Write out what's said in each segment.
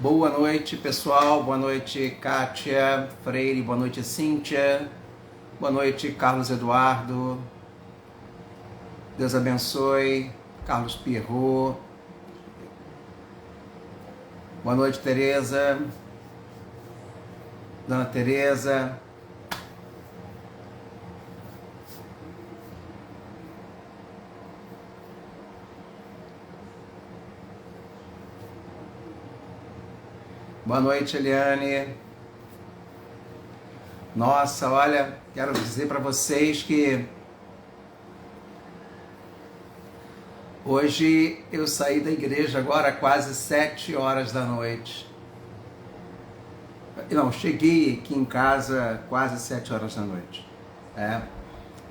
Boa noite, pessoal. Boa noite, Kátia Freire. Boa noite, Cíntia. Boa noite, Carlos Eduardo. Deus abençoe. Carlos Pirro. Boa noite, Tereza. Dona Tereza. Boa noite, Eliane. Nossa, olha, quero dizer para vocês que hoje eu saí da igreja agora quase 7 horas da noite. Não, cheguei aqui em casa quase 7 horas da noite.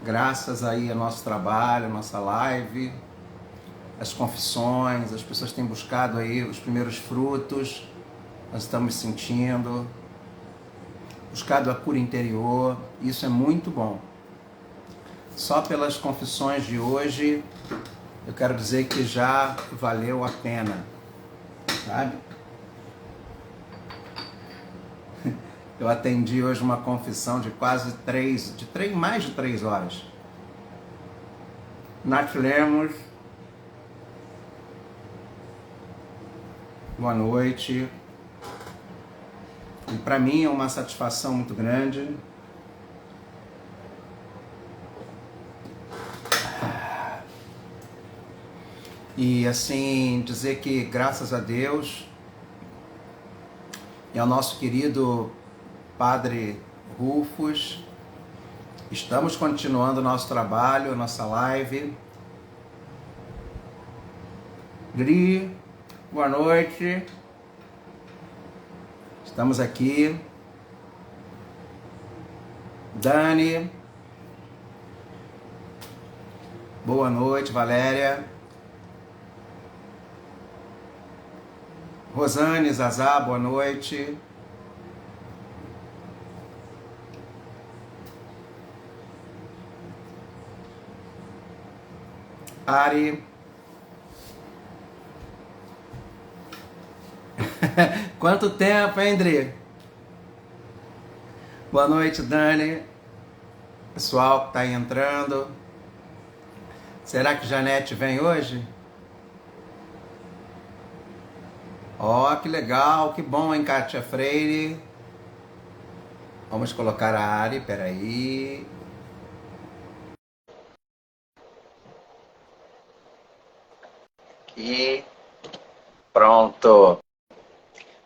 Graças aí ao nosso trabalho, a nossa live, as confissões, as pessoas têm buscado aí os primeiros frutos. Nós estamos sentindo, buscado a cura interior, isso é muito bom. Só pelas confissões de hoje, eu quero dizer que já valeu a pena, sabe? Eu atendi hoje uma confissão de quase mais de 3 horas. Nath Lemos, boa noite. E para mim é uma satisfação muito grande. E assim, dizer que graças a Deus e ao nosso querido Padre Rufus, estamos continuando o nosso trabalho, a nossa live. Gri, boa noite. Estamos aqui. Dani. Boa noite, Valéria. Rosane, Zazá, boa noite. Ari. Quanto tempo, hein, André? Boa noite, Dani. Pessoal que está aí entrando. Será que Janete vem hoje? Ó, que legal, que bom, hein, Kátia Freire? Vamos colocar a Ari, peraí. Aqui. Pronto.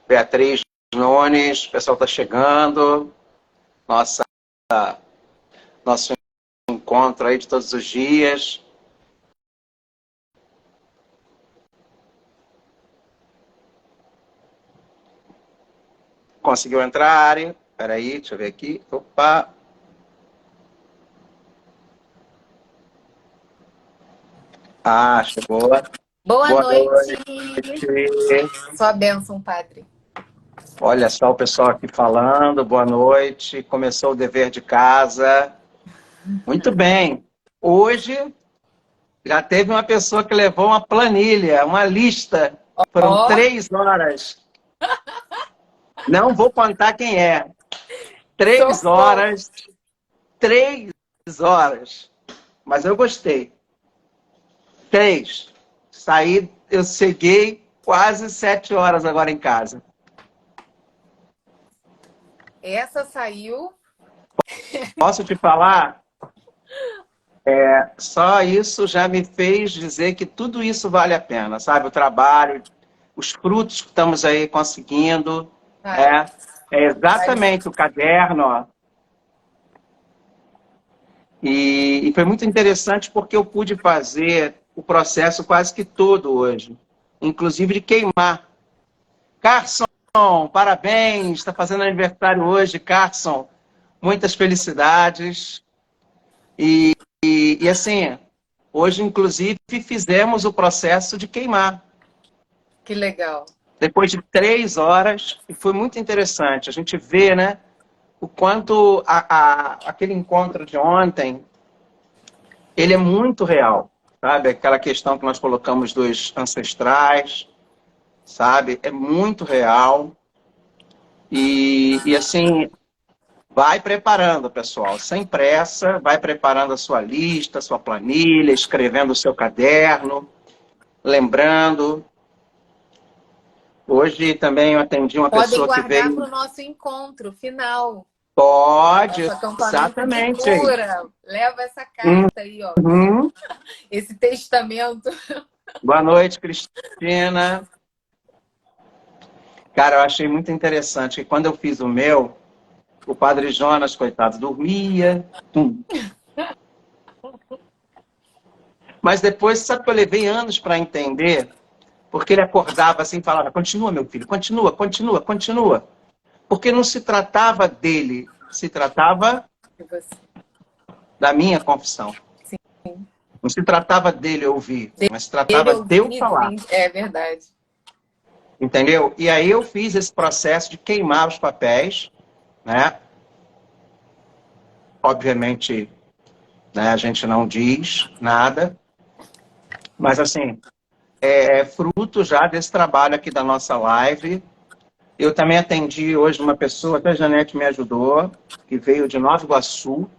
Beatriz Nunes, o pessoal está chegando. Nosso encontro aí de todos os dias. Conseguiu entrar, Ari? Peraí, deixa eu ver aqui. Opa! Ah, chegou. Boa Boa noite. noite. Sua bênção, padre. Olha só o pessoal aqui falando. Boa noite. Começou o dever de casa. Muito bem. Hoje já teve uma pessoa que levou uma planilha, uma lista. Foram 3 horas. Não vou contar quem é. 3 horas. 3 horas. Mas eu gostei. 3. Eu cheguei quase 7 horas agora em casa. Essa saiu. Posso te falar? Só isso já me fez dizer que tudo isso vale a pena, sabe? O trabalho, os frutos que estamos aí conseguindo. É exatamente o caderno, ó. E foi muito interessante porque eu pude fazer o processo quase que todo hoje, inclusive de queimar. Carson, parabéns, está fazendo aniversário hoje, Carson. Muitas felicidades. E assim, hoje, inclusive, fizemos o processo de queimar. Que legal. Depois de 3 horas, e foi muito interessante. A gente vê, né, o quanto aquele encontro de ontem, ele é muito real, sabe? Aquela questão que nós colocamos dos ancestrais. sabe? É muito real. E assim, vai preparando, pessoal, sem pressa, vai preparando a sua lista, a sua planilha, escrevendo o seu caderno, lembrando. Hoje também eu atendi uma Podem pessoa que guardar veio. para o nosso encontro final. Pode, Nosso acampamento de exatamente. cura. Leva essa carta aí, ó. Uhum. Esse testamento. Boa noite, Cristina. Cara, eu achei muito interessante que quando eu fiz o meu, o padre Jonas, coitado, dormia. Mas depois, sabe que eu levei anos para entender? Porque ele acordava assim e falava, continua, meu filho, continua, continua, continua. Porque não se tratava dele, se tratava da minha confissão. Sim. Não se tratava dele ouvir, mas se Ele tratava de eu ouvir, falar. é verdade. Entendeu? E aí eu fiz esse processo de queimar os papéis, né? Obviamente, né, a gente não diz nada, mas assim, é fruto já desse trabalho aqui da nossa live. Eu também atendi hoje uma pessoa, até a Janete me ajudou, que veio de Nova Iguaçu.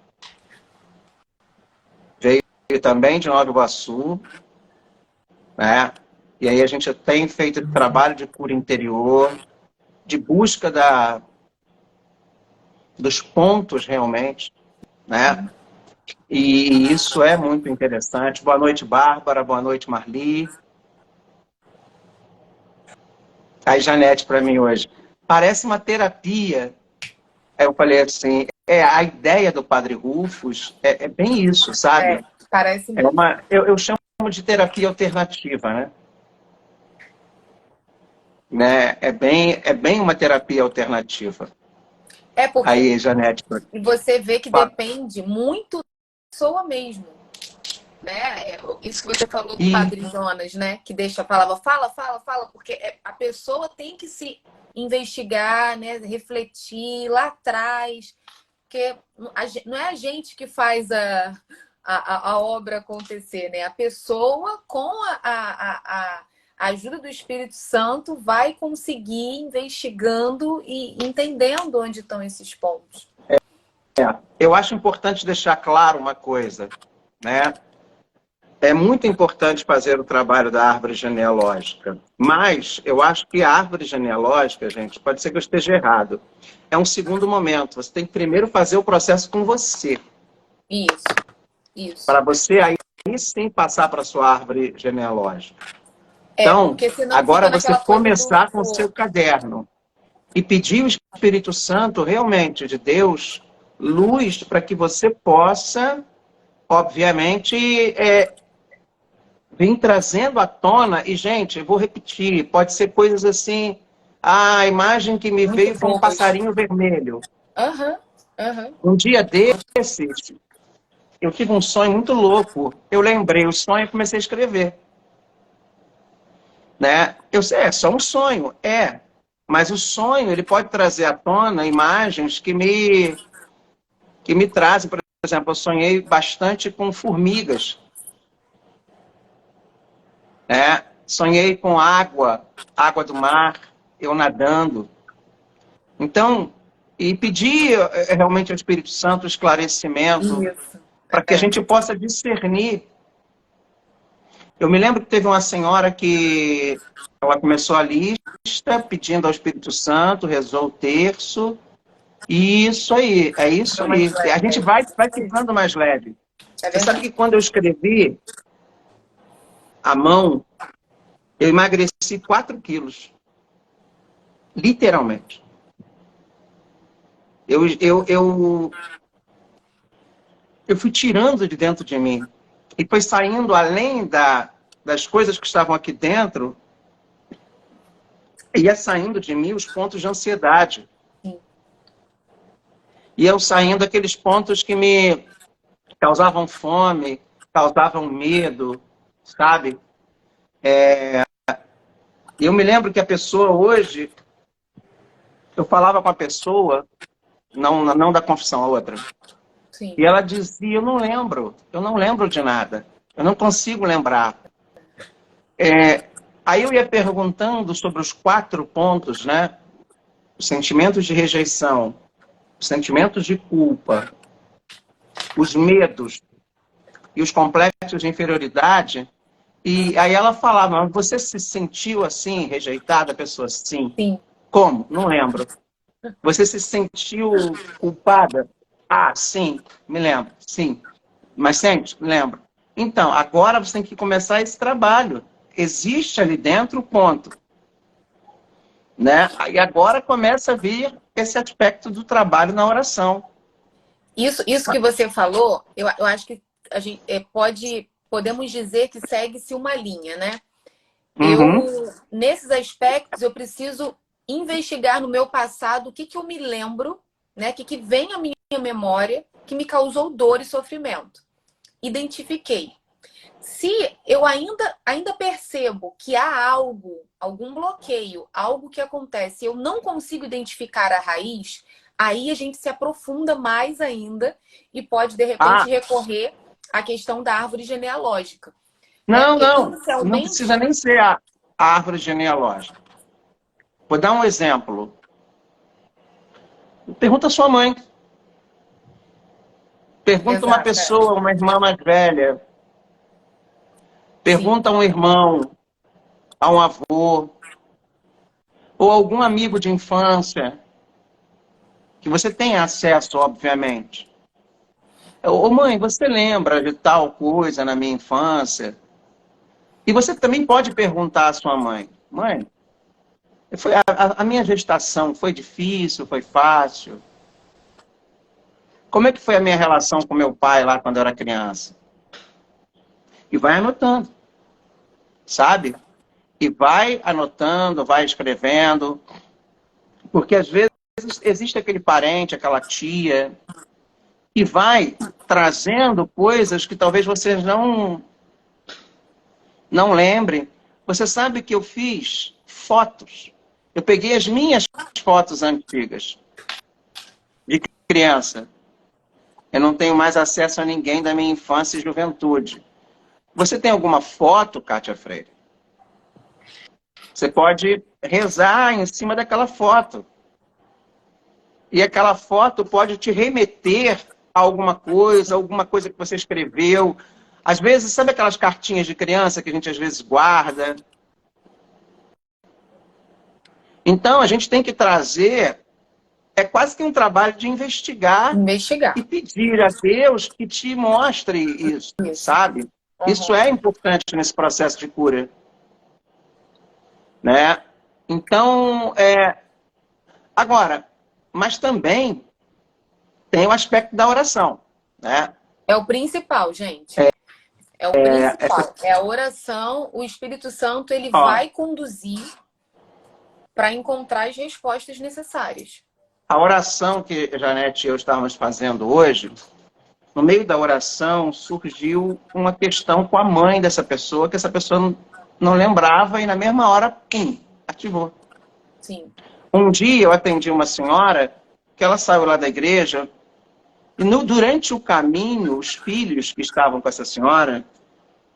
Veio também de Nova Iguaçu, né? E aí a gente tem feito trabalho de cura interior, de busca dos pontos realmente, né? E isso é muito interessante. Boa noite, Bárbara. Boa noite, Marli. Aí, Janete, para mim hoje. Parece uma terapia. Aí eu falei assim, a ideia do Padre Rufus é bem isso, sabe? Parece mesmo. Eu chamo de terapia alternativa, né? É bem uma terapia alternativa. É porque Aí, Janete. e você vê que Fala. depende muito da pessoa mesmo. Né? Isso que você falou do Padre Jonas, né? Que deixa a palavra, fala, porque a pessoa tem que se investigar, né? Refletir lá atrás, porque não é a gente que faz a obra acontecer, né? A pessoa, com a ajuda do Espírito Santo, vai conseguir investigando e entendendo onde estão esses pontos. Eu acho importante deixar claro uma coisa, né? É muito importante fazer o trabalho da árvore genealógica, mas eu acho que a árvore genealógica, gente, pode ser que eu esteja errado, é um segundo momento. Você tem que primeiro fazer o processo com você. Isso. Para você aí sim passar para a sua árvore genealógica. Então, agora você começar com o seu caderno e pedir o Espírito Santo, realmente, de Deus, luz para que você possa, obviamente, vir trazendo à tona. E, gente, eu vou repetir, pode ser coisas assim, a imagem que me veio foi um passarinho vermelho. Um dia desses, eu tive um sonho muito louco. Eu lembrei o sonho e comecei a escrever. Né? Eu sei, é só um sonho, mas o sonho ele pode trazer à tona imagens que me trazem. Por exemplo, eu sonhei bastante com formigas, né? Sonhei com água do mar, eu nadando. Então, e pedi realmente ao Espírito Santo o esclarecimento para que a gente possa discernir. Eu me lembro que teve uma senhora que ela começou a lista pedindo ao Espírito Santo, rezou o terço, e isso aí, é isso aí. A gente vai ficando mais leve. Você sabe que quando eu escrevi à mão, eu emagreci 4 quilos. Literalmente. Eu fui tirando de dentro de mim. E foi saindo além das coisas que estavam aqui dentro, ia saindo de mim os pontos de ansiedade. E eu saindo aqueles pontos que me causavam fome, causavam medo, sabe? E eu me lembro que a pessoa hoje, eu falava com a pessoa, não da confissão, a outra. Sim. E ela dizia, eu não lembro de nada. Eu não consigo lembrar. Aí eu ia perguntando sobre os 4 pontos, né? Os sentimentos de rejeição, os sentimentos de culpa, os medos e os complexos de inferioridade. E aí ela falava, mas você se sentiu assim, rejeitada? A pessoa, sim. Sim. Como? Não lembro. Você se sentiu culpada? Ah, sim, me lembro, sim. Mas sente? Lembro. Então, agora você tem que começar esse trabalho. Existe ali dentro o ponto. Né? E agora começa a vir esse aspecto do trabalho na oração. Isso que você falou, eu acho que a gente podemos dizer que segue-se uma linha, né? Uhum. Nesses aspectos, eu preciso investigar no meu passado o que eu me lembro, né? O que vem à minha memória que me causou dor e sofrimento. Identifiquei. Se eu ainda percebo que há algum bloqueio, algo que acontece, eu não consigo identificar a raiz, aí a gente se aprofunda mais ainda e pode, de repente, recorrer à questão da árvore genealógica. Né? Não, Porque não. Não inicialmente... precisa nem ser a árvore genealógica. Vou dar um exemplo. Pergunta à sua mãe. Pergunta a uma pessoa, uma irmã mais velha. Pergunta a um irmão, a um avô, ou algum amigo de infância, que você tem acesso, obviamente. Ô mãe, você lembra de tal coisa na minha infância? E você também pode perguntar à sua mãe, mãe, a minha gestação foi difícil, foi fácil? Como é que foi a minha relação com meu pai lá quando eu era criança? E vai anotando, sabe? E vai anotando, vai escrevendo, porque às vezes existe aquele parente, aquela tia, que vai trazendo coisas que talvez vocês não lembrem. Você sabe que eu fiz fotos. Eu peguei as minhas fotos antigas de criança. Eu não tenho mais acesso a ninguém da minha infância e juventude. Você tem alguma foto, Kátia Freire? Você pode rezar em cima daquela foto. E aquela foto pode te remeter a alguma coisa que você escreveu. Às vezes, sabe aquelas cartinhas de criança que a gente às vezes guarda? Então, a gente tem que trazer, é quase que um trabalho de investigar. E pedir a Deus que te mostre isso. Sabe? Uhum. Isso é importante nesse processo de cura. Né? Então, agora, mas também tem o aspecto da oração. Né? É o principal, gente. É o principal. É a oração, o Espírito Santo, ele vai conduzir para encontrar as respostas necessárias. A oração que a Janete e eu estávamos fazendo hoje, no meio da oração surgiu uma questão com a mãe dessa pessoa, que essa pessoa não lembrava e na mesma hora, pum, ativou. Sim. Um dia eu atendi uma senhora que ela saiu lá da igreja e durante o caminho, os filhos que estavam com essa senhora,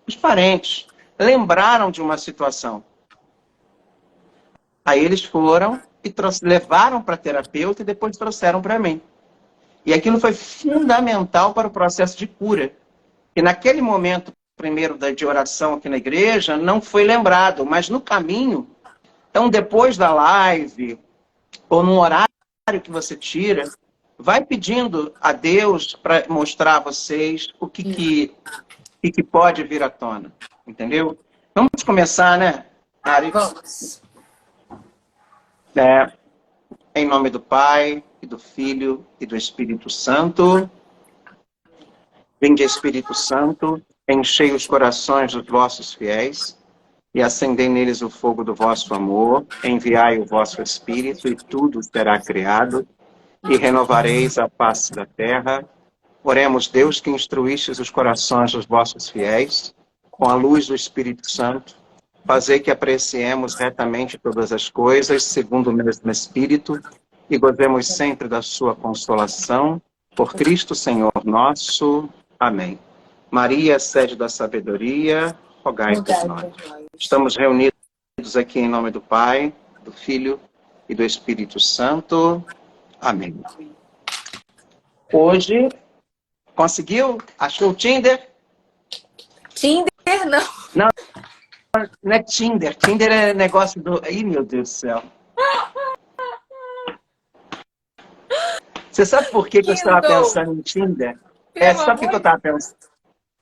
os parentes, lembraram de uma situação. Aí eles foram e levaram para a terapeuta e depois trouxeram para mim. E aquilo foi fundamental para o processo de cura. E naquele momento, primeiro de oração aqui na igreja, não foi lembrado, mas no caminho, então depois da live, ou no horário que você tira, vai pedindo a Deus para mostrar a vocês o que pode vir à tona. Entendeu? Vamos começar, né, Ari? Vamos. Em nome do Pai, e do Filho, e do Espírito Santo. Vinde, Espírito Santo, enchei os corações dos vossos fiéis, e acendei neles o fogo do vosso amor. Enviai o vosso Espírito, e tudo será criado, e renovareis a face da terra. Oremos, Deus, que instruístes os corações dos vossos fiéis, com a luz do Espírito Santo, fazer que apreciemos retamente todas as coisas, segundo o mesmo Espírito, e gozemos sempre da sua consolação. Por Cristo Senhor nosso. Amém. Maria, sede da sabedoria, rogai por nós. Estamos reunidos aqui em nome do Pai, do Filho e do Espírito Santo. Amém. Hoje, conseguiu? Achou o Tinder? Tinder, não. Não, não é Tinder. Tinder é negócio do... Ih, meu Deus do céu. Você sabe por que eu estava pensando em Tinder? Sabe por que eu estava pensando?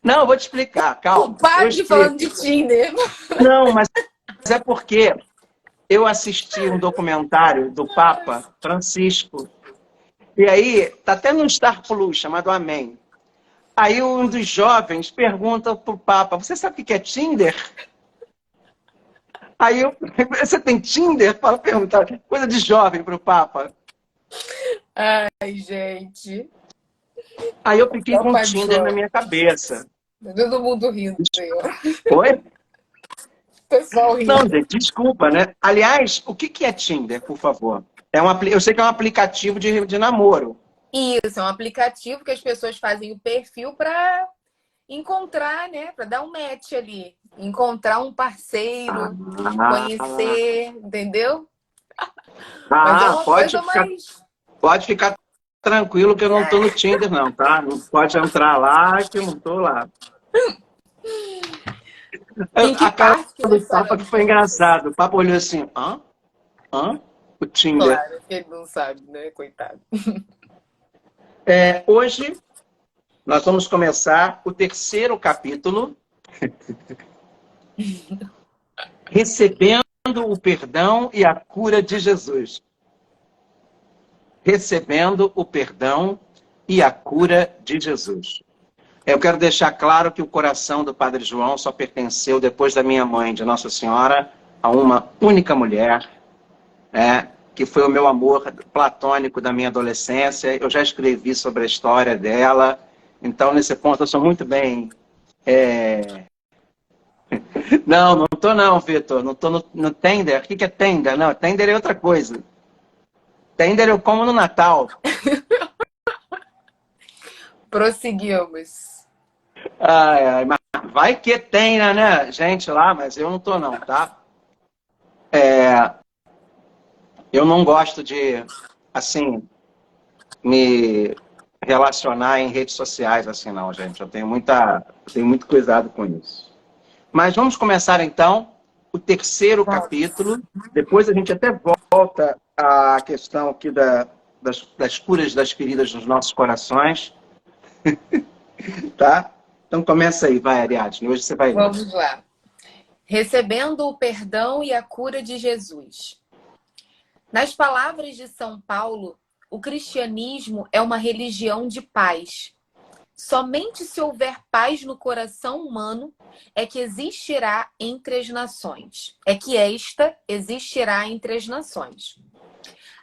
Não, eu vou te explicar, calma. O padre falando de Tinder. Não, mas é porque eu assisti um documentário do Papa Francisco. E aí, tá até no Star Plus, chamado Amém. Aí um dos jovens pergunta pro Papa, você sabe o que é Tinder? Aí você tem Tinder? Para perguntar, coisa de jovem pro Papa. Ai, gente. Aí eu fiquei com Tinder na minha cabeça. Todo mundo rindo, Senhor. Oi? Pessoal rindo. Não, gente, desculpa, né? Aliás, o que é Tinder, por favor? Eu sei que é um aplicativo de namoro. Isso, é um aplicativo que as pessoas fazem o perfil para encontrar, né? Para dar um match ali. Encontrar um parceiro, conhecer, entendeu? Mas é uma coisa mais... Pode ficar tranquilo que eu não tô no Tinder, não, tá? Não pode entrar lá que eu não tô lá. Em que A cara parte do Papa que foi engraçado. O Papa olhou assim, hã? O Tinder. Claro, ele não sabe, né? Coitado. Hoje, nós vamos começar o terceiro capítulo. Recebendo o perdão e a cura de Jesus. Recebendo o perdão e a cura de Jesus. Eu quero deixar claro que o coração do Padre João só pertenceu, depois da minha mãe, de Nossa Senhora, a uma única mulher, que foi o meu amor platônico da minha adolescência. Eu já escrevi sobre a história dela, então nesse ponto eu sou muito bem... Não tô não, Vitor. Não tô no Tinder. O que é Tinder? Não, Tinder é outra coisa. Tinder eu como no Natal. Prosseguimos. Mas vai que tem, né, gente lá, mas eu não tô não, tá? Eu não gosto de, assim, me relacionar em redes sociais, assim, não, gente. Eu tenho muito cuidado com isso. Mas vamos começar, então, o terceiro capítulo. Depois a gente até volta à questão aqui das curas das feridas dos nossos corações. Tá? Então começa aí, vai, Ariadne. Hoje você vai ler. Vamos lá. Recebendo o perdão e a cura de Jesus. Nas palavras de São Paulo, o cristianismo é uma religião de paz. Somente se houver paz no coração humano é que existirá entre as nações. É que esta existirá entre as nações.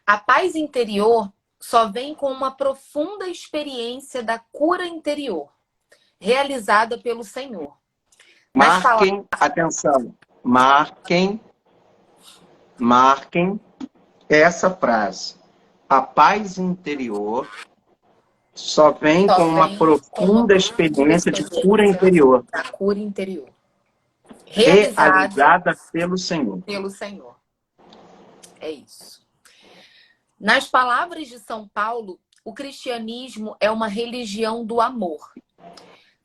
A paz interior só vem com uma profunda experiência da cura interior, realizada pelo Senhor. Marquem, atenção, marquem essa frase. A paz interior só vem com uma profunda experiência de cura interior. Da cura interior. Realizada pelo Senhor. Pelo Senhor. É isso. Nas palavras de São Paulo, o cristianismo é uma religião do amor.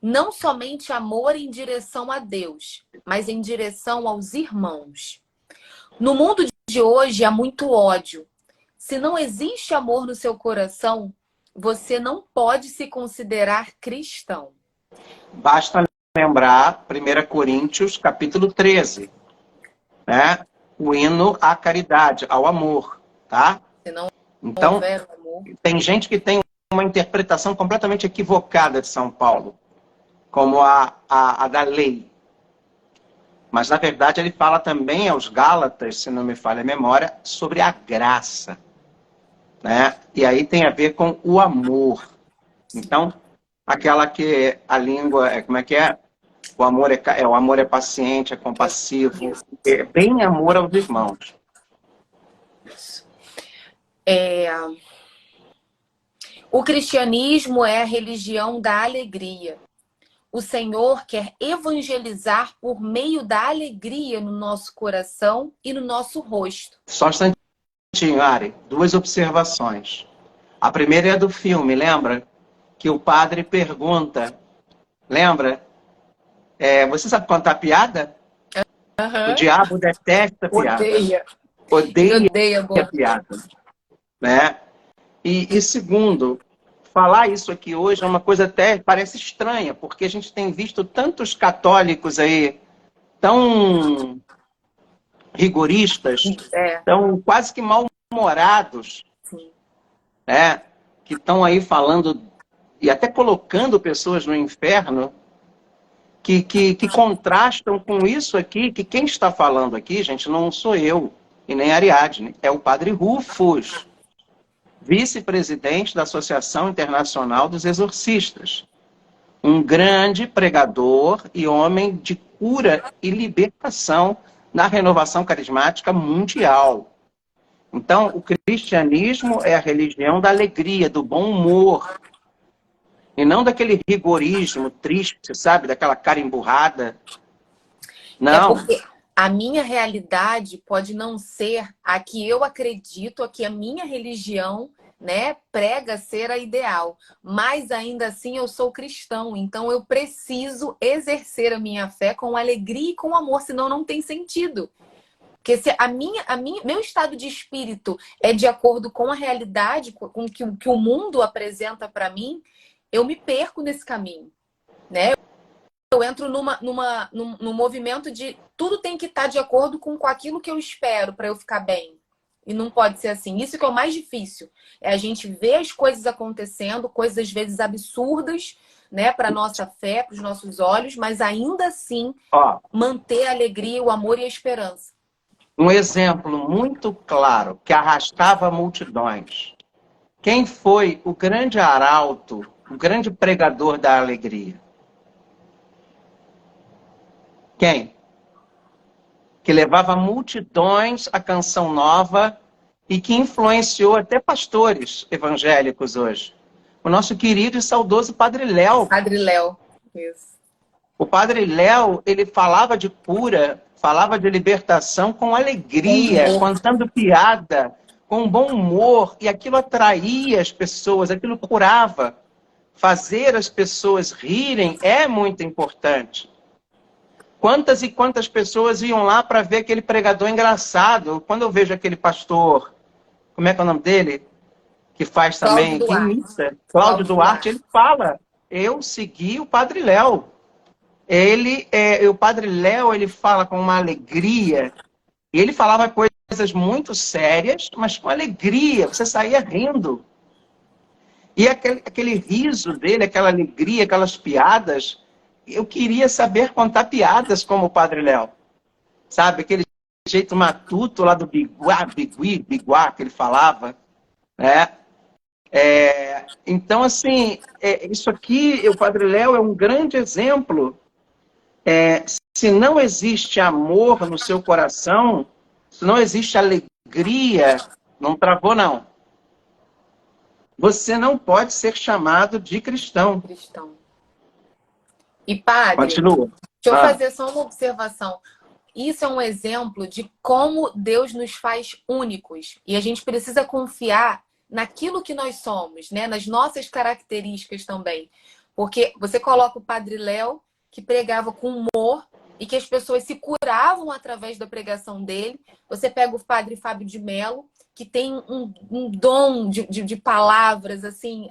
Não somente amor em direção a Deus, mas em direção aos irmãos. No mundo de hoje há muito ódio. Se não existe amor no seu coração, você não pode se considerar cristão. Basta lembrar 1 Coríntios, capítulo 13. Né? O hino à caridade, ao amor. Tá? Então, tem gente que tem uma interpretação completamente equivocada de São Paulo, como a da lei. Mas, na verdade, ele fala também aos Gálatas, se não me falha a memória, sobre a graça. Né? E aí tem a ver com o amor. Então, aquela que a língua, como é que é? O amor é paciente, é compassivo, é bem amor aos irmãos. O cristianismo é a religião da alegria. o Senhor quer evangelizar por meio da alegria no nosso coração e no nosso rosto. Só um instantinho, Ari. Duas observações. A primeira é do filme, lembra? Que o padre pergunta, lembra? Você sabe contar piada? O diabo detesta piada. Odeia. Odeia Odeia, piada. Né? E segundo, falar isso aqui hoje é uma coisa até parece estranha, porque a gente tem visto tantos católicos aí tão rigoristas, tão quase que mal-humorados, né? Que estão aí falando e até colocando pessoas no inferno, que contrastam com isso aqui, que quem está falando aqui, gente, não sou eu e nem Ariadne, é o padre Rufus, vice-presidente da Associação Internacional dos Exorcistas. Um grande pregador e homem de cura e libertação na renovação carismática mundial. Então, o cristianismo é a religião da alegria, do bom humor, e não daquele rigorismo triste, sabe? Daquela cara emburrada. Não. É porque a minha realidade pode não ser a que eu acredito, a que a minha religião, né, prega ser a ideal. Mas ainda assim eu sou cristão, então eu preciso exercer a minha fé com alegria e com amor, senão não tem sentido. Porque se meu estado de espírito é de acordo com a realidade, com o que o mundo apresenta para mim, eu me perco nesse caminho, né? Eu entro num movimento de tudo tem que estar de acordo com aquilo que eu espero para eu ficar bem. E não pode ser assim. Isso que é o mais difícil. É a gente ver as coisas acontecendo, coisas às vezes absurdas, né, para nossa fé, para os nossos olhos, mas ainda assim manter a alegria, o amor e a esperança. Um exemplo muito claro que arrastava multidões. Quem foi o grande arauto, o grande pregador da alegria? Quem? Que levava multidões à canção nova e que influenciou até pastores evangélicos hoje. O nosso querido e saudoso Padre Léo. Padre Léo, isso. O Padre Léo, ele falava de cura, falava de libertação com alegria, contando piada, com bom humor, e aquilo atraía as pessoas, aquilo curava. Fazer as pessoas rirem é muito importante. Quantas e quantas pessoas iam lá para ver aquele pregador engraçado? Quando eu vejo aquele pastor, como é que é o nome dele? Que faz também, que imita, Cláudio Duarte, ele fala, eu segui o Padre Léo. O Padre Léo, ele fala com uma alegria, e ele falava coisas muito sérias, mas com alegria, você saía rindo. E aquele riso dele, aquela alegria, aquelas piadas, eu queria saber contar piadas como o Padre Léo. Sabe, aquele jeito matuto lá do biguá, que ele falava, né? Então, assim, isso aqui, o Padre Léo é um grande exemplo. Se não existe amor no seu coração, se não existe alegria, não travou, não. Você não pode ser chamado de cristão. E padre, continua. Deixa eu fazer só uma observação. Isso é um exemplo de como Deus nos faz únicos. E a gente precisa confiar naquilo que nós somos, né? Nas nossas características também. Porque você coloca o Padre Léo, que pregava com humor e que as pessoas se curavam através da pregação dele. Você pega o Padre Fábio de Mello, que tem um dom de palavras assim,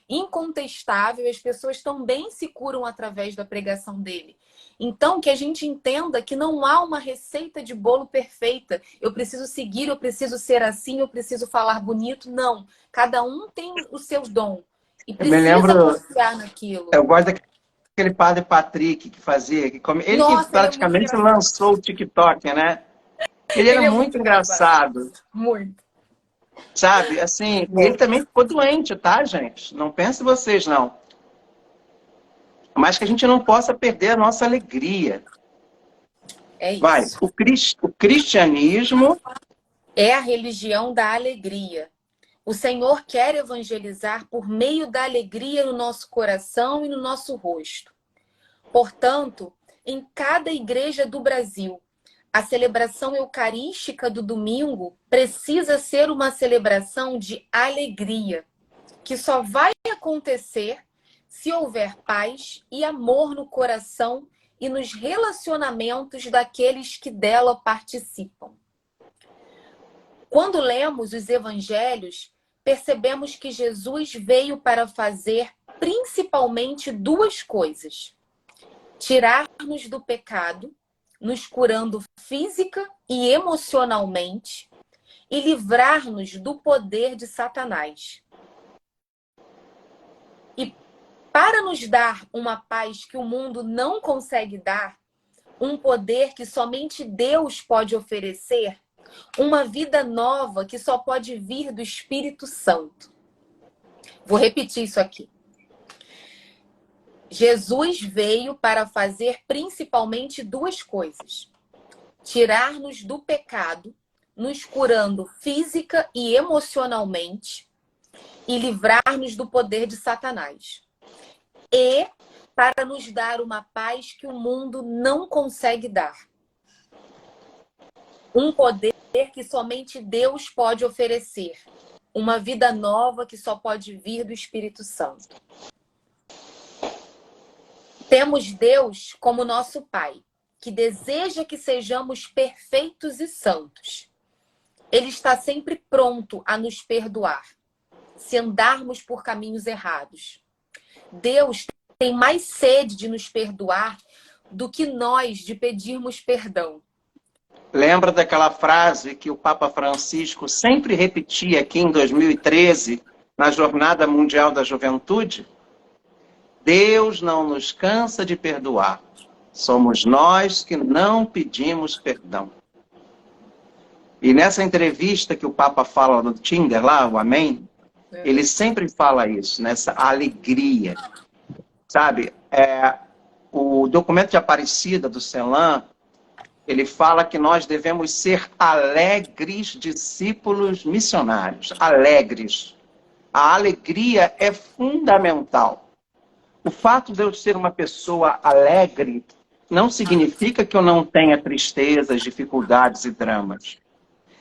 incontestável. As pessoas também se curam através da pregação dele. Então, que a gente entenda que não há uma receita de bolo perfeita. Eu preciso seguir, eu preciso ser assim, eu preciso falar bonito. Não. Cada um tem o seu dom. E precisa confiar naquilo. Eu gosto daquele Padre Patrick que fazia. Ele que praticamente lançou o TikTok, né? Ele era muito engraçado. Muito. Sabe? Assim, ele também ficou doente, tá, gente? Não pense vocês, não. Mas que a gente não possa perder a nossa alegria. É isso. Vai, o cristianismo é a religião da alegria. O Senhor quer evangelizar por meio da alegria no nosso coração e no nosso rosto. Portanto, em cada igreja do Brasil, a celebração eucarística do domingo precisa ser uma celebração de alegria, que só vai acontecer se houver paz e amor no coração e nos relacionamentos daqueles que dela participam. Quando lemos os evangelhos, percebemos que Jesus veio para fazer principalmente duas coisas: tirar-nos do pecado, nos curando física e emocionalmente, e livrar-nos do poder de Satanás. E para nos dar uma paz que o mundo não consegue dar, um poder que somente Deus pode oferecer, uma vida nova que só pode vir do Espírito Santo. Vou repetir isso aqui. Jesus veio para fazer principalmente duas coisas: tirar-nos do pecado, nos curando física e emocionalmente, e livrar-nos do poder de Satanás. E para nos dar uma paz que o mundo não consegue dar. Um poder que somente Deus pode oferecer. Uma vida nova que só pode vir do Espírito Santo. Temos Deus como nosso Pai, que deseja que sejamos perfeitos e santos. Ele está sempre pronto a nos perdoar, se andarmos por caminhos errados. Deus tem mais sede de nos perdoar do que nós de pedirmos perdão. Lembra daquela frase que o Papa Francisco sempre repetia aqui em 2013, na Jornada Mundial da Juventude? Deus não nos cansa de perdoar. Somos nós que não pedimos perdão. E nessa entrevista que o Papa fala no Tinder, lá, o Amém, ele sempre fala isso, nessa alegria. Sabe, o documento de Aparecida do CELAM, ele fala que nós devemos ser alegres discípulos missionários. Alegres. A alegria é fundamental. O fato de eu ser uma pessoa alegre não significa que eu não tenha tristezas, dificuldades e dramas.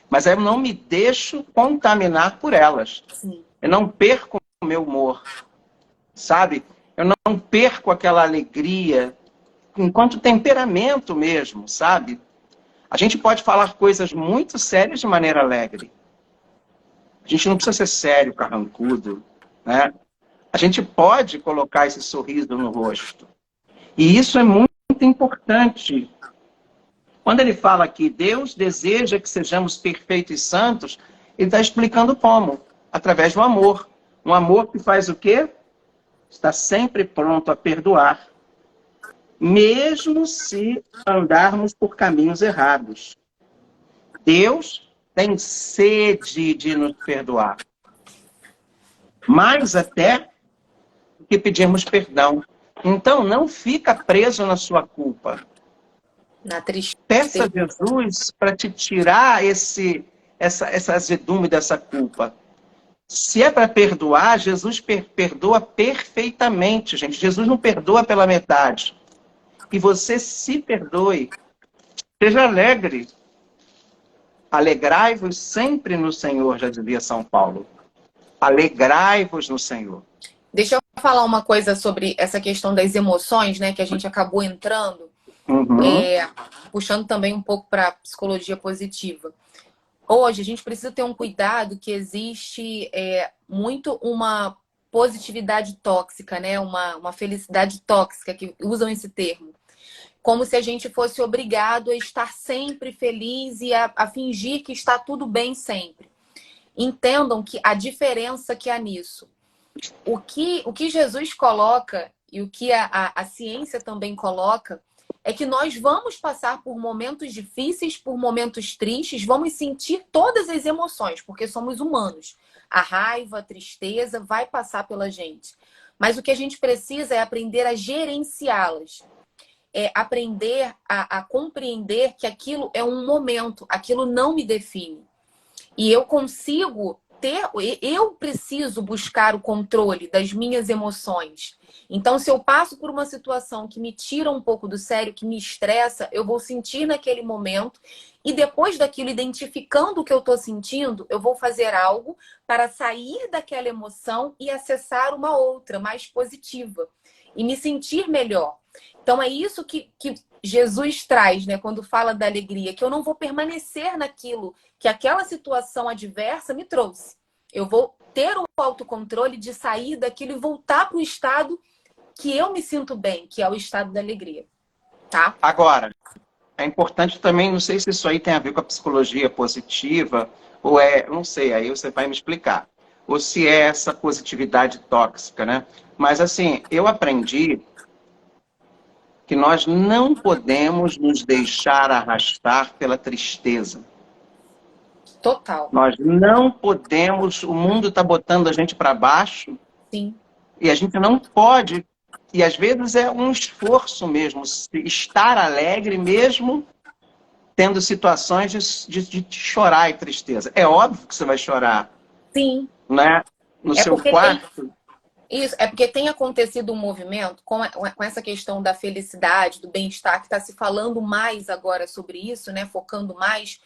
Mas eu não me deixo contaminar por elas. Sim. Eu não perco o meu humor. Sabe? Eu não perco aquela alegria enquanto temperamento mesmo, sabe? A gente pode falar coisas muito sérias de maneira alegre. A gente não precisa ser sério, carrancudo, né? A gente pode colocar esse sorriso no rosto. E isso é muito importante. Quando ele fala que Deus deseja que sejamos perfeitos e santos, ele está explicando como. Através do amor. Um amor que faz o quê? Está sempre pronto a perdoar. Mesmo se andarmos por caminhos errados. Deus tem sede de nos perdoar. Mais até que pedirmos perdão. Então, não fica preso na sua culpa. Na tristeza. Peça a Jesus para te tirar essa azedume dessa culpa. Se é para perdoar, Jesus perdoa perfeitamente, gente. Jesus não perdoa pela metade. E você se perdoe. Seja alegre. Alegrai-vos sempre no Senhor, já dizia São Paulo. Alegrai-vos no Senhor. Deixa eu falar uma coisa sobre essa questão das emoções, né? Que a gente acabou entrando. Puxando também um pouco para a psicologia positiva. Hoje, a gente precisa ter um cuidado que existe muito uma positividade tóxica, né? Uma felicidade tóxica, que usam esse termo. Como se a gente fosse obrigado a estar sempre feliz e a fingir que está tudo bem sempre. Entendam que a diferença que há nisso. O que Jesus coloca e o que a ciência também coloca é que nós vamos passar por momentos difíceis, por momentos tristes, vamos sentir todas as emoções, porque somos humanos. A raiva, a tristeza vai passar pela gente. Mas o que a gente precisa é aprender a gerenciá-las. É aprender a compreender que aquilo é um momento, aquilo não me define. E eu consigo eu preciso buscar o controle das minhas emoções. Então, se eu passo por uma situação que me tira um pouco do sério, que me estressa, eu vou sentir naquele momento e depois daquilo, identificando o que eu estou sentindo, eu vou fazer algo para sair daquela emoção e acessar uma outra, mais positiva e me sentir melhor. Então, é isso que Jesus traz, né, quando fala da alegria, que eu não vou permanecer naquilo que aquela situação adversa me trouxe. Eu vou ter o autocontrole de sair daquilo e voltar para o estado que eu me sinto bem, que é o estado da alegria, tá? Agora, é importante também, não sei se isso aí tem a ver com a psicologia positiva, ou não sei, aí você vai me explicar. Ou se é essa positividade tóxica, né? Mas assim, eu aprendi que nós não podemos nos deixar arrastar pela tristeza. Total. Nós não podemos, o mundo está botando a gente para baixo. Sim. E a gente não pode, e às vezes é um esforço mesmo, estar alegre mesmo tendo situações de chorar e tristeza. É óbvio que você vai chorar, Sim. né? No É seu porque tem, quarto. isso, é porque tem acontecido um movimento com essa questão da felicidade, do bem-estar, que está se falando mais agora sobre isso, né? Focando mais,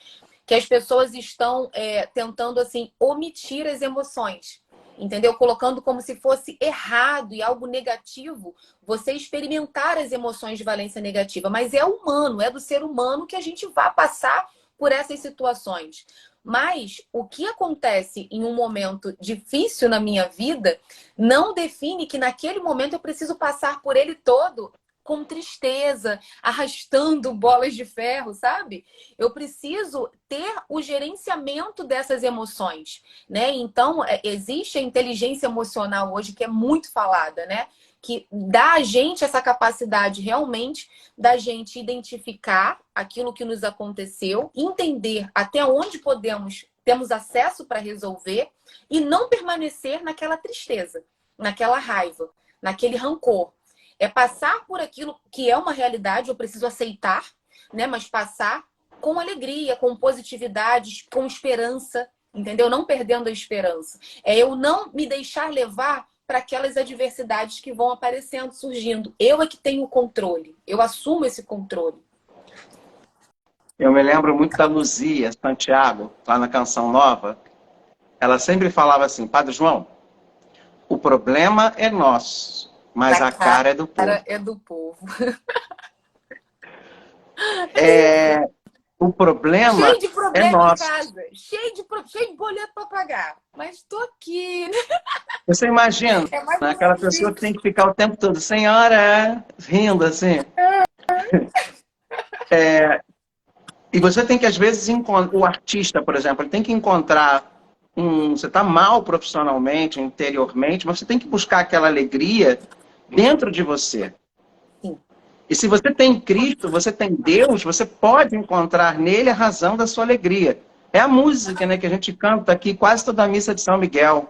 que as pessoas estão tentando assim omitir as emoções, entendeu? Colocando como se fosse errado e algo negativo você experimentar as emoções de valência negativa, mas é humano, é do ser humano que a gente vai passar por essas situações. Mas o que acontece em um momento difícil na minha vida não define que naquele momento eu preciso passar por ele todo com tristeza, arrastando bolas de ferro, sabe? Eu preciso ter o gerenciamento dessas emoções, né? Então, existe a inteligência emocional hoje que é muito falada, né? Que dá a gente essa capacidade realmente da gente identificar aquilo que nos aconteceu, entender até onde temos acesso para resolver e não permanecer naquela tristeza, naquela raiva, naquele rancor. É passar por aquilo que é uma realidade, eu preciso aceitar, né? Mas passar com alegria, com positividade, com esperança, entendeu? Não perdendo a esperança. É eu não me deixar levar para aquelas adversidades que vão aparecendo, surgindo. Eu é que tenho o controle. Eu assumo esse controle. Eu me lembro muito da Luzia Santiago, lá na Canção Nova. Ela sempre falava assim, Padre João, o problema é nosso, mas a cara é do povo. É do povo. O problema Cheio de é problema em nosso. casa, cheio de boleto para pagar. Mas tô aqui. Você imagina, É mais né, ou aquela menos pessoa que isso. tem que ficar o tempo todo, senhora, rindo assim. E você tem que, às vezes, o artista, por exemplo, ele tem que encontrar você está mal profissionalmente, interiormente, mas você tem que buscar aquela alegria dentro de você. Sim. E se você tem Cristo, você tem Deus, você pode encontrar nele a razão da sua alegria. É a música, né, que a gente canta aqui quase toda a missa de São Miguel.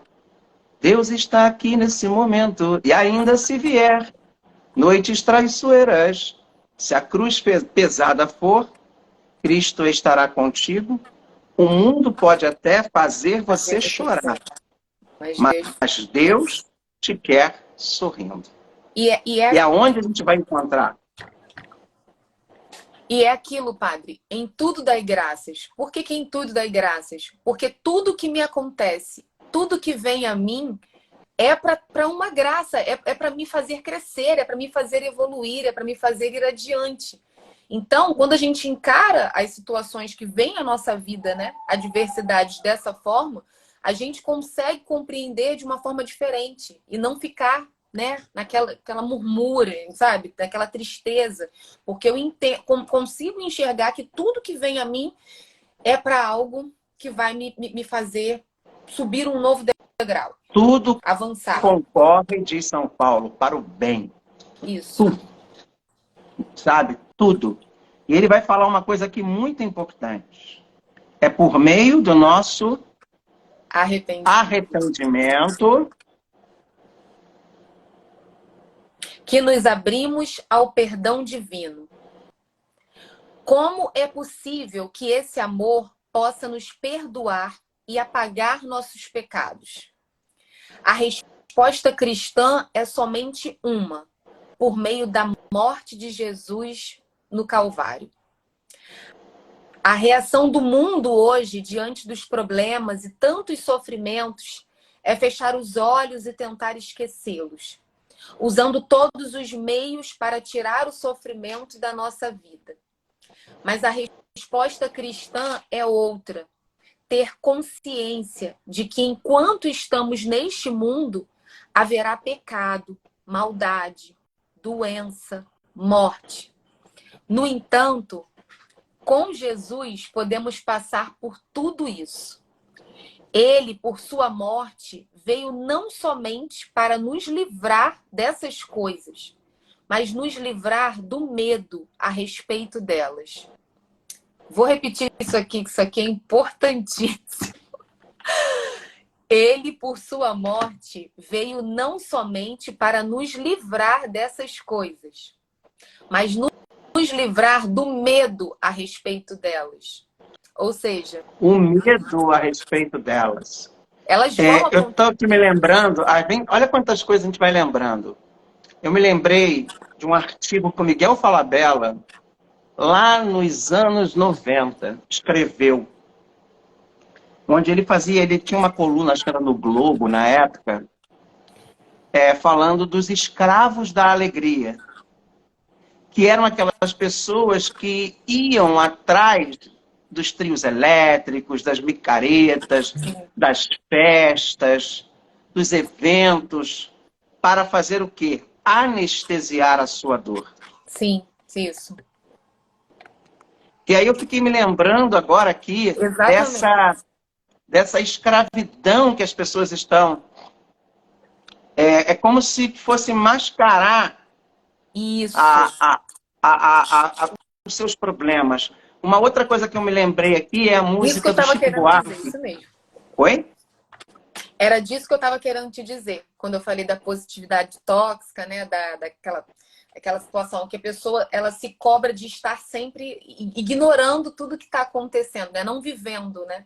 Deus está aqui nesse momento, e ainda se vier, noites traiçoeiras, se a cruz pesada for, Cristo estará contigo. O mundo pode até fazer você chorar, Mas Deus. mas Deus te quer sorrindo. E E aonde a gente vai encontrar? E é aquilo, padre, em tudo dai graças. Por que em tudo dai graças? Porque tudo que me acontece, tudo que vem a mim, é para uma graça, é para me fazer crescer, é para me fazer evoluir, é para me fazer ir adiante. Então, quando a gente encara as situações que vêm à nossa vida, né, adversidades dessa forma, a gente consegue compreender de uma forma diferente e não ficar, né, aquela murmúria, sabe, daquela tristeza, porque eu consigo enxergar que tudo que vem a mim é para algo que vai me fazer subir um novo degrau. Tudo Avançar. concorre, diz São Paulo, para o bem. Isso. Tudo, sabe? Tudo. E ele vai falar uma coisa aqui muito importante. É por meio do nosso arrependimento que nos abrimos ao perdão divino. Como é possível que esse amor possa nos perdoar e apagar nossos pecados? A resposta cristã é somente uma, por meio da morte de Jesus no Calvário. A reação do mundo hoje diante dos problemas e tantos sofrimentos é fechar os olhos e tentar esquecê-los, usando todos os meios para tirar o sofrimento da nossa vida. Mas a resposta cristã é outra. Ter consciência de que enquanto estamos neste mundo, haverá pecado, maldade, doença, morte. No entanto, com Jesus podemos passar por tudo isso. Ele, por sua morte, veio não somente para nos livrar dessas coisas, mas nos livrar do medo a respeito delas. Vou repetir isso aqui, que isso aqui é importantíssimo. Ele, por sua morte, veio não somente para nos livrar dessas coisas, mas nos livrar do medo a respeito delas. Ou seja, o medo a respeito delas. Elas vão eu estou aqui me lembrando, olha quantas coisas a gente vai lembrando. Eu me lembrei de um artigo que o Miguel Falabella, lá nos anos 90, escreveu, onde ele tinha uma coluna, acho que era no Globo, na época, falando dos escravos da alegria, que eram aquelas pessoas que iam atrás dos trios elétricos, das micaretas, das festas, dos eventos, para fazer o quê? Anestesiar a sua dor. Sim, isso. E aí eu fiquei me lembrando agora aqui dessa escravidão que as pessoas estão. É como se fosse mascarar isso. Os seus problemas. Uma outra coisa que eu me lembrei aqui é a música do Chico Buarque. Isso mesmo. Oi? Era disso que eu estava querendo te dizer, quando eu falei da positividade tóxica, né? Daquela situação que a pessoa ela se cobra de estar sempre ignorando tudo que está acontecendo, né? Não vivendo, né?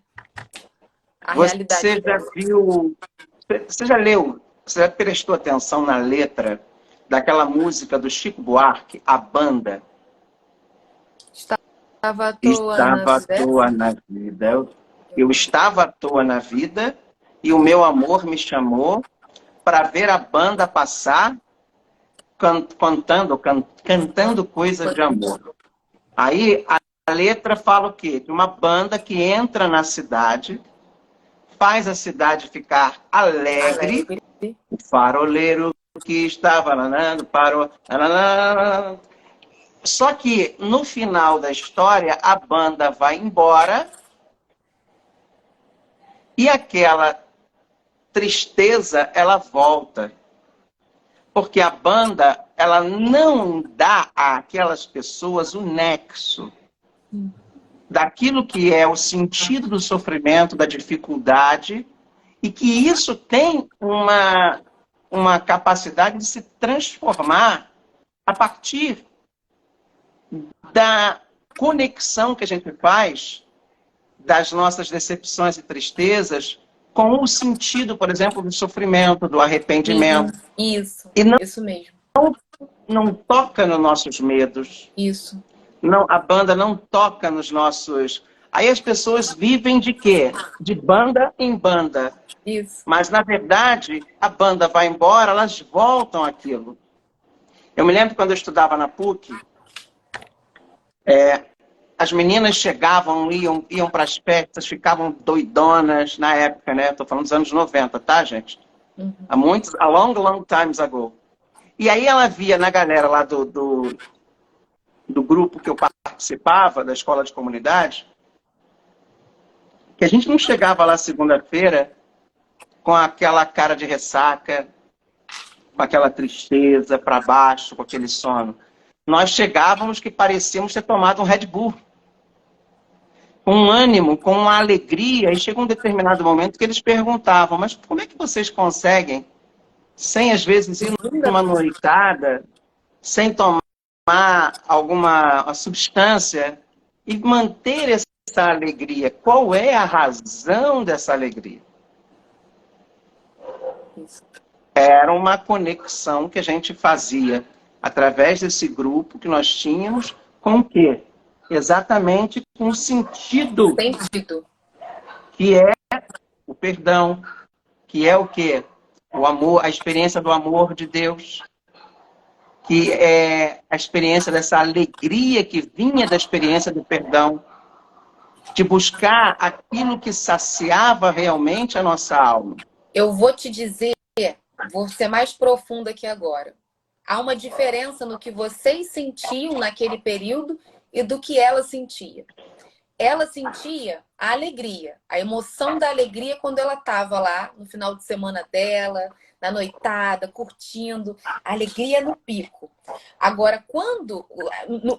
A realidade. Você já viu, você já leu, você já prestou atenção na letra daquela música do Chico Buarque, A Banda? Estava à toa na vida. Eu estava à toa na vida e o meu amor me chamou para ver a banda passar cantando coisas de amor. Aí a letra fala o quê? De uma banda que entra na cidade, faz a cidade ficar alegre. O faroleiro que estava parou. Só que no final da história a banda vai embora e aquela tristeza ela volta. Porque a banda, ela não dá àquelas pessoas o nexo daquilo que é o sentido do sofrimento, da dificuldade, e que isso tem uma capacidade de se transformar a partir da conexão que a gente faz das nossas decepções e tristezas com o sentido, por exemplo, do sofrimento, do arrependimento. Isso mesmo. Não toca nos nossos medos. Isso. Não, a banda não toca nos nossos... Aí as pessoas vivem de quê? De banda em banda. Isso. Mas, na verdade, a banda vai embora, elas voltam àquilo. Eu me lembro quando eu estudava na PUC, as meninas chegavam, iam para as festas, ficavam doidonas na época, né? Estou falando dos anos 90, tá, gente? Uhum. A long times ago. E aí ela via na galera lá do grupo que eu participava, da escola de comunidade, que a gente não chegava lá segunda-feira com aquela cara de ressaca, com aquela tristeza para baixo, com aquele sono. Nós chegávamos que parecíamos ter tomado um Red Bull. Com um ânimo, com uma alegria, e chega um determinado momento que eles perguntavam, mas como é que vocês conseguem, sem às vezes ir numa noitada, sem tomar alguma substância, e manter essa alegria? Qual é a razão dessa alegria? Era uma conexão que a gente fazia através desse grupo que nós tínhamos com o quê? Exatamente com o sentido. Sentido. Que é o perdão, que é o quê? O amor, a experiência do amor de Deus, que é a experiência dessa alegria que vinha da experiência do perdão, de buscar aquilo que saciava realmente a nossa alma. Eu vou te dizer, vou ser mais profunda aqui agora. Há uma diferença no que vocês sentiam naquele período e do que ela sentia. Ela sentia a alegria, a emoção da alegria quando ela estava lá no final de semana dela, na noitada, curtindo, a alegria no pico. Agora, quando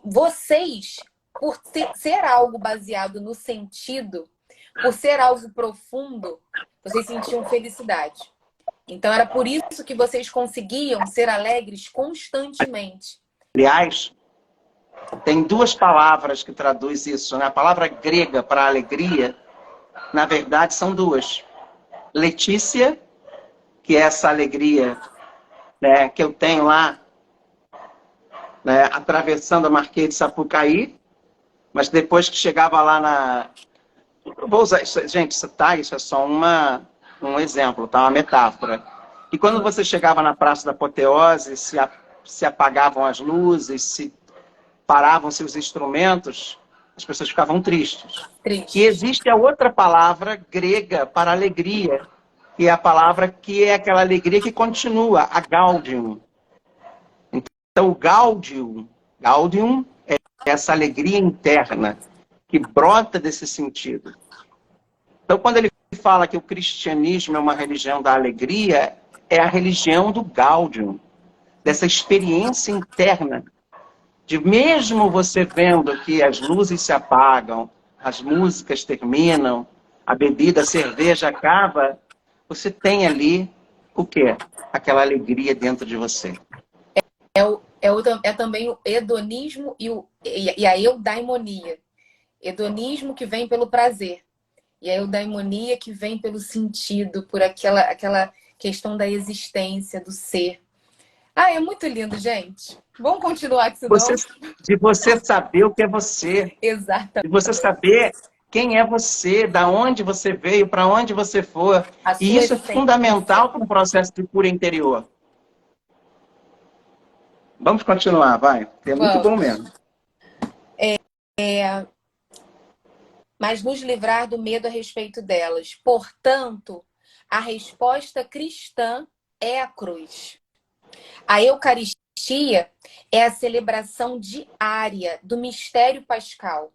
vocês, por ser algo baseado no sentido, por ser algo profundo, vocês sentiam felicidade. Então, era por isso que vocês conseguiam ser alegres constantemente. Aliás, tem duas palavras que traduzem isso, né? A palavra grega para alegria, na verdade, são duas. Letícia, que é essa alegria, né, que eu tenho lá, né, atravessando a Marquês de Sapucaí, mas depois que chegava lá na... Eu vou usar isso, gente, isso é só um exemplo, tá? Uma metáfora. E quando você chegava na Praça da Apoteose, se apagavam as luzes, se paravam-se os instrumentos, as pessoas ficavam tristes. E existe a outra palavra grega para alegria, que é a palavra que é aquela alegria que continua, a gaudium. Então, o gaudium é essa alegria interna que brota desse sentido. Então, quando ele fala que o cristianismo é uma religião da alegria, é a religião do gaudium, dessa experiência interna, de mesmo você vendo que as luzes se apagam, as músicas terminam, a bebida, a cerveja acaba, você tem ali o quê? Aquela alegria dentro de você. É também o hedonismo e a eudaimonia. Hedonismo que vem pelo prazer. E a eudaimonia que vem pelo sentido, por aquela questão da existência, do ser. Ah, é muito lindo, gente. Vamos continuar, que senão... De você saber o que é você. Exatamente. De você saber quem é você, da onde você veio, para onde você for. E isso é fundamental para um processo de cura interior. Vamos continuar, vai. É muito bom mesmo. Mas nos livrar do medo a respeito delas. Portanto, a resposta cristã é a cruz. A Eucaristia é a celebração diária do mistério pascal,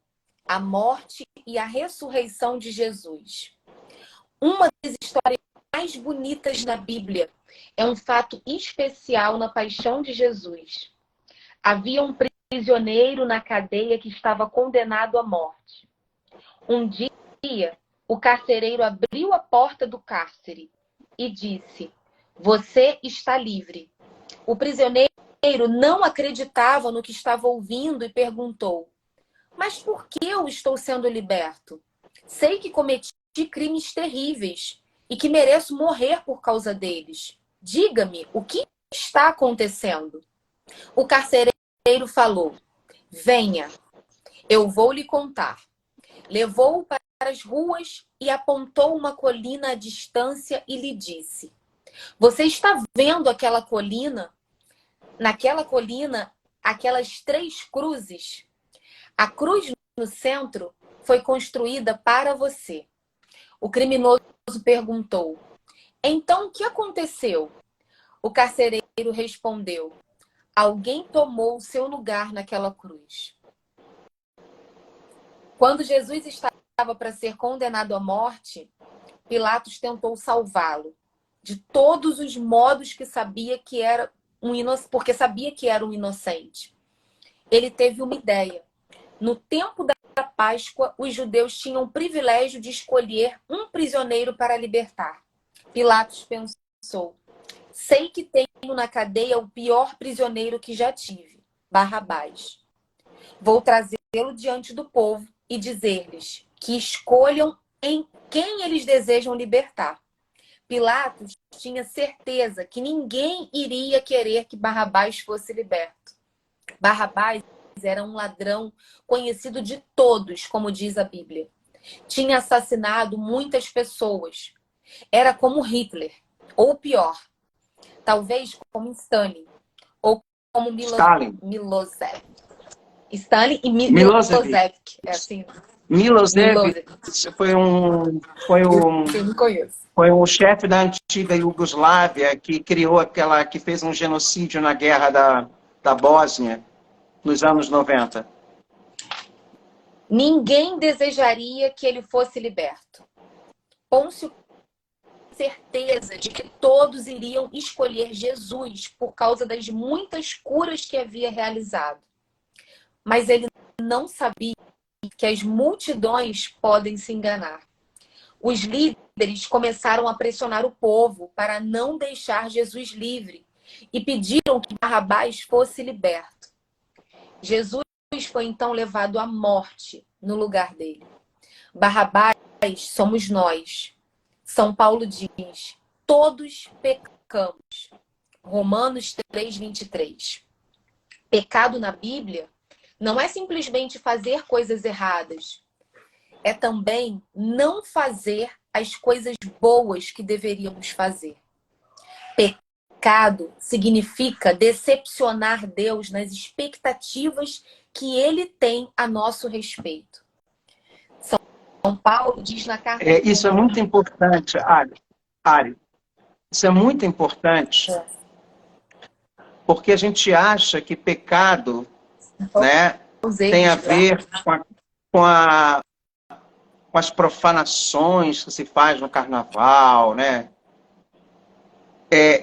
a morte e a ressurreição de Jesus. Uma das histórias mais bonitas na Bíblia é um fato especial na paixão de Jesus. Havia um prisioneiro na cadeia que estava condenado à morte. Um dia, o carcereiro abriu a porta do cárcere e disse: "Você está livre." O prisioneiro não acreditava no que estava ouvindo e perguntou: "Mas por que eu estou sendo liberto? Sei que cometi crimes terríveis e que mereço morrer por causa deles. Diga-me, o que está acontecendo?" O carcereiro falou: "Venha, eu vou lhe contar." Levou-o para as ruas e apontou uma colina à distância e lhe disse: "Você está vendo aquela colina? Naquela colina, aquelas 3 cruzes? A cruz no centro foi construída para você." O criminoso perguntou: "Então, o que aconteceu?" O carcereiro respondeu: "Alguém tomou o seu lugar naquela cruz." Quando Jesus estava para ser condenado à morte, Pilatos tentou salvá-lo de todos os modos que sabia que era porque sabia que era um inocente. Ele teve uma ideia. No tempo da Páscoa, os judeus tinham o privilégio de escolher um prisioneiro para libertar. Pilatos pensou: "Sei que tenho na cadeia o pior prisioneiro que já tive, Barrabás. Vou trazê-lo diante do povo e dizer-lhes que escolham em quem eles desejam libertar. Pilatos tinha certeza que ninguém iria querer que Barrabás fosse liberto. Barrabás era um ladrão conhecido de todos, como diz a Bíblia. Tinha assassinado muitas pessoas. Era como Hitler, ou pior, talvez como Stalin, ou como Milosevic. Stalin e Milosevic. É assim. Milosevic foi um Eu não conheço. Foi o chefe da antiga Iugoslávia que criou que fez um genocídio na guerra da Bósnia, nos anos 90. Ninguém desejaria que ele fosse liberto. Pôncio certeza de que todos iriam escolher Jesus por causa das muitas curas que havia realizado. Mas ele não sabia que as multidões podem se enganar. Os líderes começaram a pressionar o povo para não deixar Jesus livre e pediram que Barrabás fosse liberto. Jesus foi então levado à morte no lugar dele. Barrabás somos nós. São Paulo diz, todos pecamos. Romanos 3:23. Pecado na Bíblia não é simplesmente fazer coisas erradas. É também não fazer as coisas boas que deveríamos fazer. Pecado significa decepcionar Deus nas expectativas que Ele tem a nosso respeito. São Paulo diz na carta... Isso é muito importante, Ari. Isso é muito importante, porque a gente acha que pecado, né, tem a ver com as profanações que se faz no carnaval, né?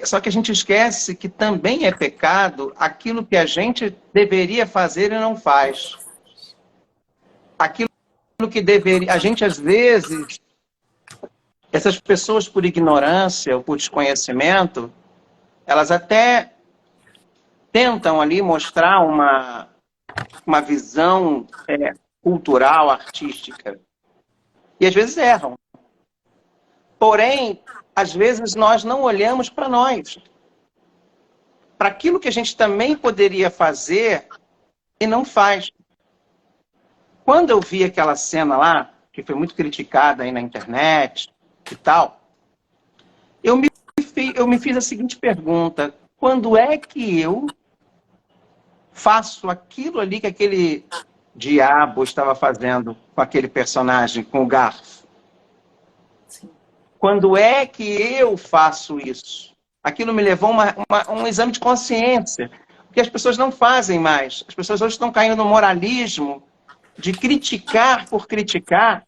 Só que a gente esquece que também é pecado aquilo que a gente deveria fazer e não faz. Aquilo que deveria... A gente, às vezes, essas pessoas, por ignorância ou por desconhecimento, elas até tentam ali mostrar uma visão cultural, artística. E às vezes erram. Porém, às vezes nós não olhamos para nós. Para aquilo que a gente também poderia fazer e não faz. Quando eu vi aquela cena lá, que foi muito criticada aí na internet e tal, eu me fiz a seguinte pergunta: quando é que eu faço aquilo ali que aquele diabo estava fazendo com aquele personagem, com o garfo? Sim. Quando é que eu faço isso? Aquilo me levou um exame de consciência, porque as pessoas não fazem mais. As pessoas hoje estão caindo no moralismo de criticar por criticar,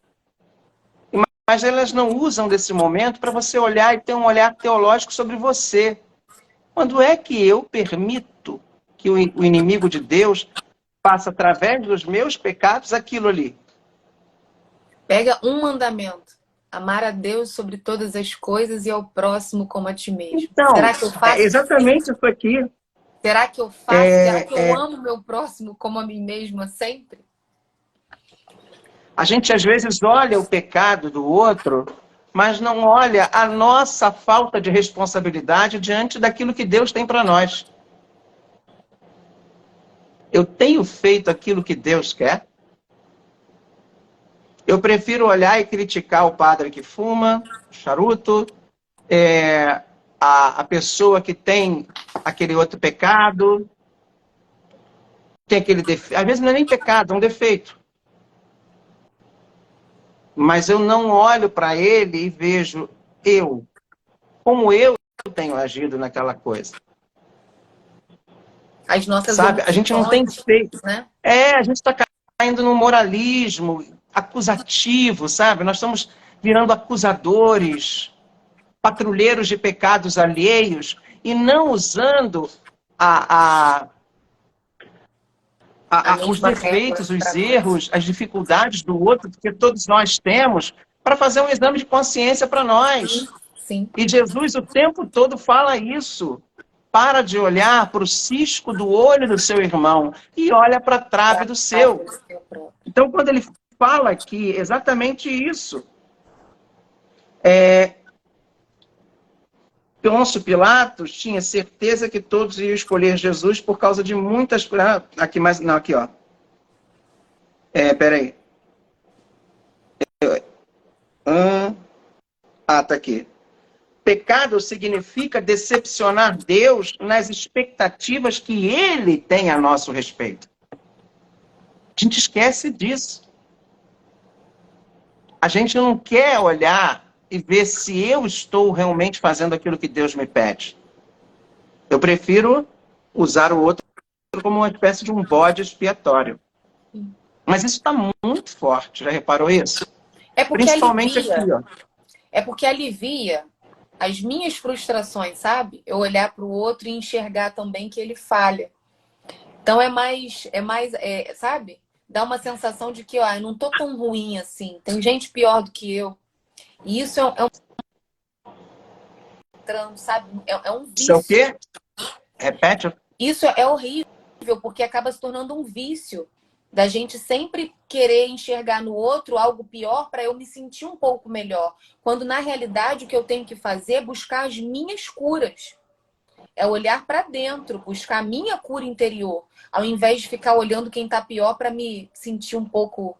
mas elas não usam desse momento para você olhar e ter um olhar teológico sobre você. Quando é que eu permito que o inimigo de Deus faça através dos meus pecados aquilo ali? Pega um mandamento: amar a Deus sobre todas as coisas e ao próximo como a ti mesmo. Então, será que eu faço exatamente isso aqui. Será que eu faço? Será que eu amo meu próximo como a mim mesma sempre? A gente às vezes olha o pecado do outro, mas não olha a nossa falta de responsabilidade diante daquilo que Deus tem para nós. Eu tenho feito aquilo que Deus quer? Eu prefiro olhar e criticar o padre que fuma, charuto, a pessoa que tem aquele outro pecado, tem aquele defeito. Às vezes não é nem pecado, é um defeito. Mas eu não olho para ele e vejo como eu tenho agido naquela coisa. As nossas Sabe? A gente não tem feito. Né? A gente está caindo no moralismo acusativo, sabe? Nós estamos virando acusadores, patrulheiros de pecados alheios e não usando os defeitos, os erros, as dificuldades do outro, que todos nós temos, para fazer um exame de consciência para nós. Sim. E Jesus o tempo todo fala isso. Para de olhar para o cisco do olho do seu irmão e olha para a trave do seu. Então, quando ele fala aqui exatamente isso. Pôncio Pilatos tinha certeza que todos iam escolher Jesus por causa de muitas... aqui mais... Não, aqui, ó. Peraí. Tá aqui. Pecado significa decepcionar Deus nas expectativas que Ele tem a nosso respeito. A gente esquece disso. A gente não quer olhar e ver se eu estou realmente fazendo aquilo que Deus me pede. Eu prefiro usar o outro como uma espécie de um bode expiatório. Mas isso está muito forte, já reparou isso? Principalmente aqui, ó. É porque alivia as minhas frustrações, sabe? Eu olhar para o outro e enxergar também que ele falha. Então sabe? Dá uma sensação de que, ó, eu não tô tão ruim assim. Tem gente pior do que eu. E isso sabe? É um vício. Isso é o quê? Repete. Isso é horrível, porque acaba se tornando um vício da gente sempre querer enxergar no outro algo pior para eu me sentir um pouco melhor. Quando, na realidade, o que eu tenho que fazer é buscar as minhas curas. É olhar para dentro, buscar a minha cura interior, ao invés de ficar olhando quem tá pior para me sentir um pouco...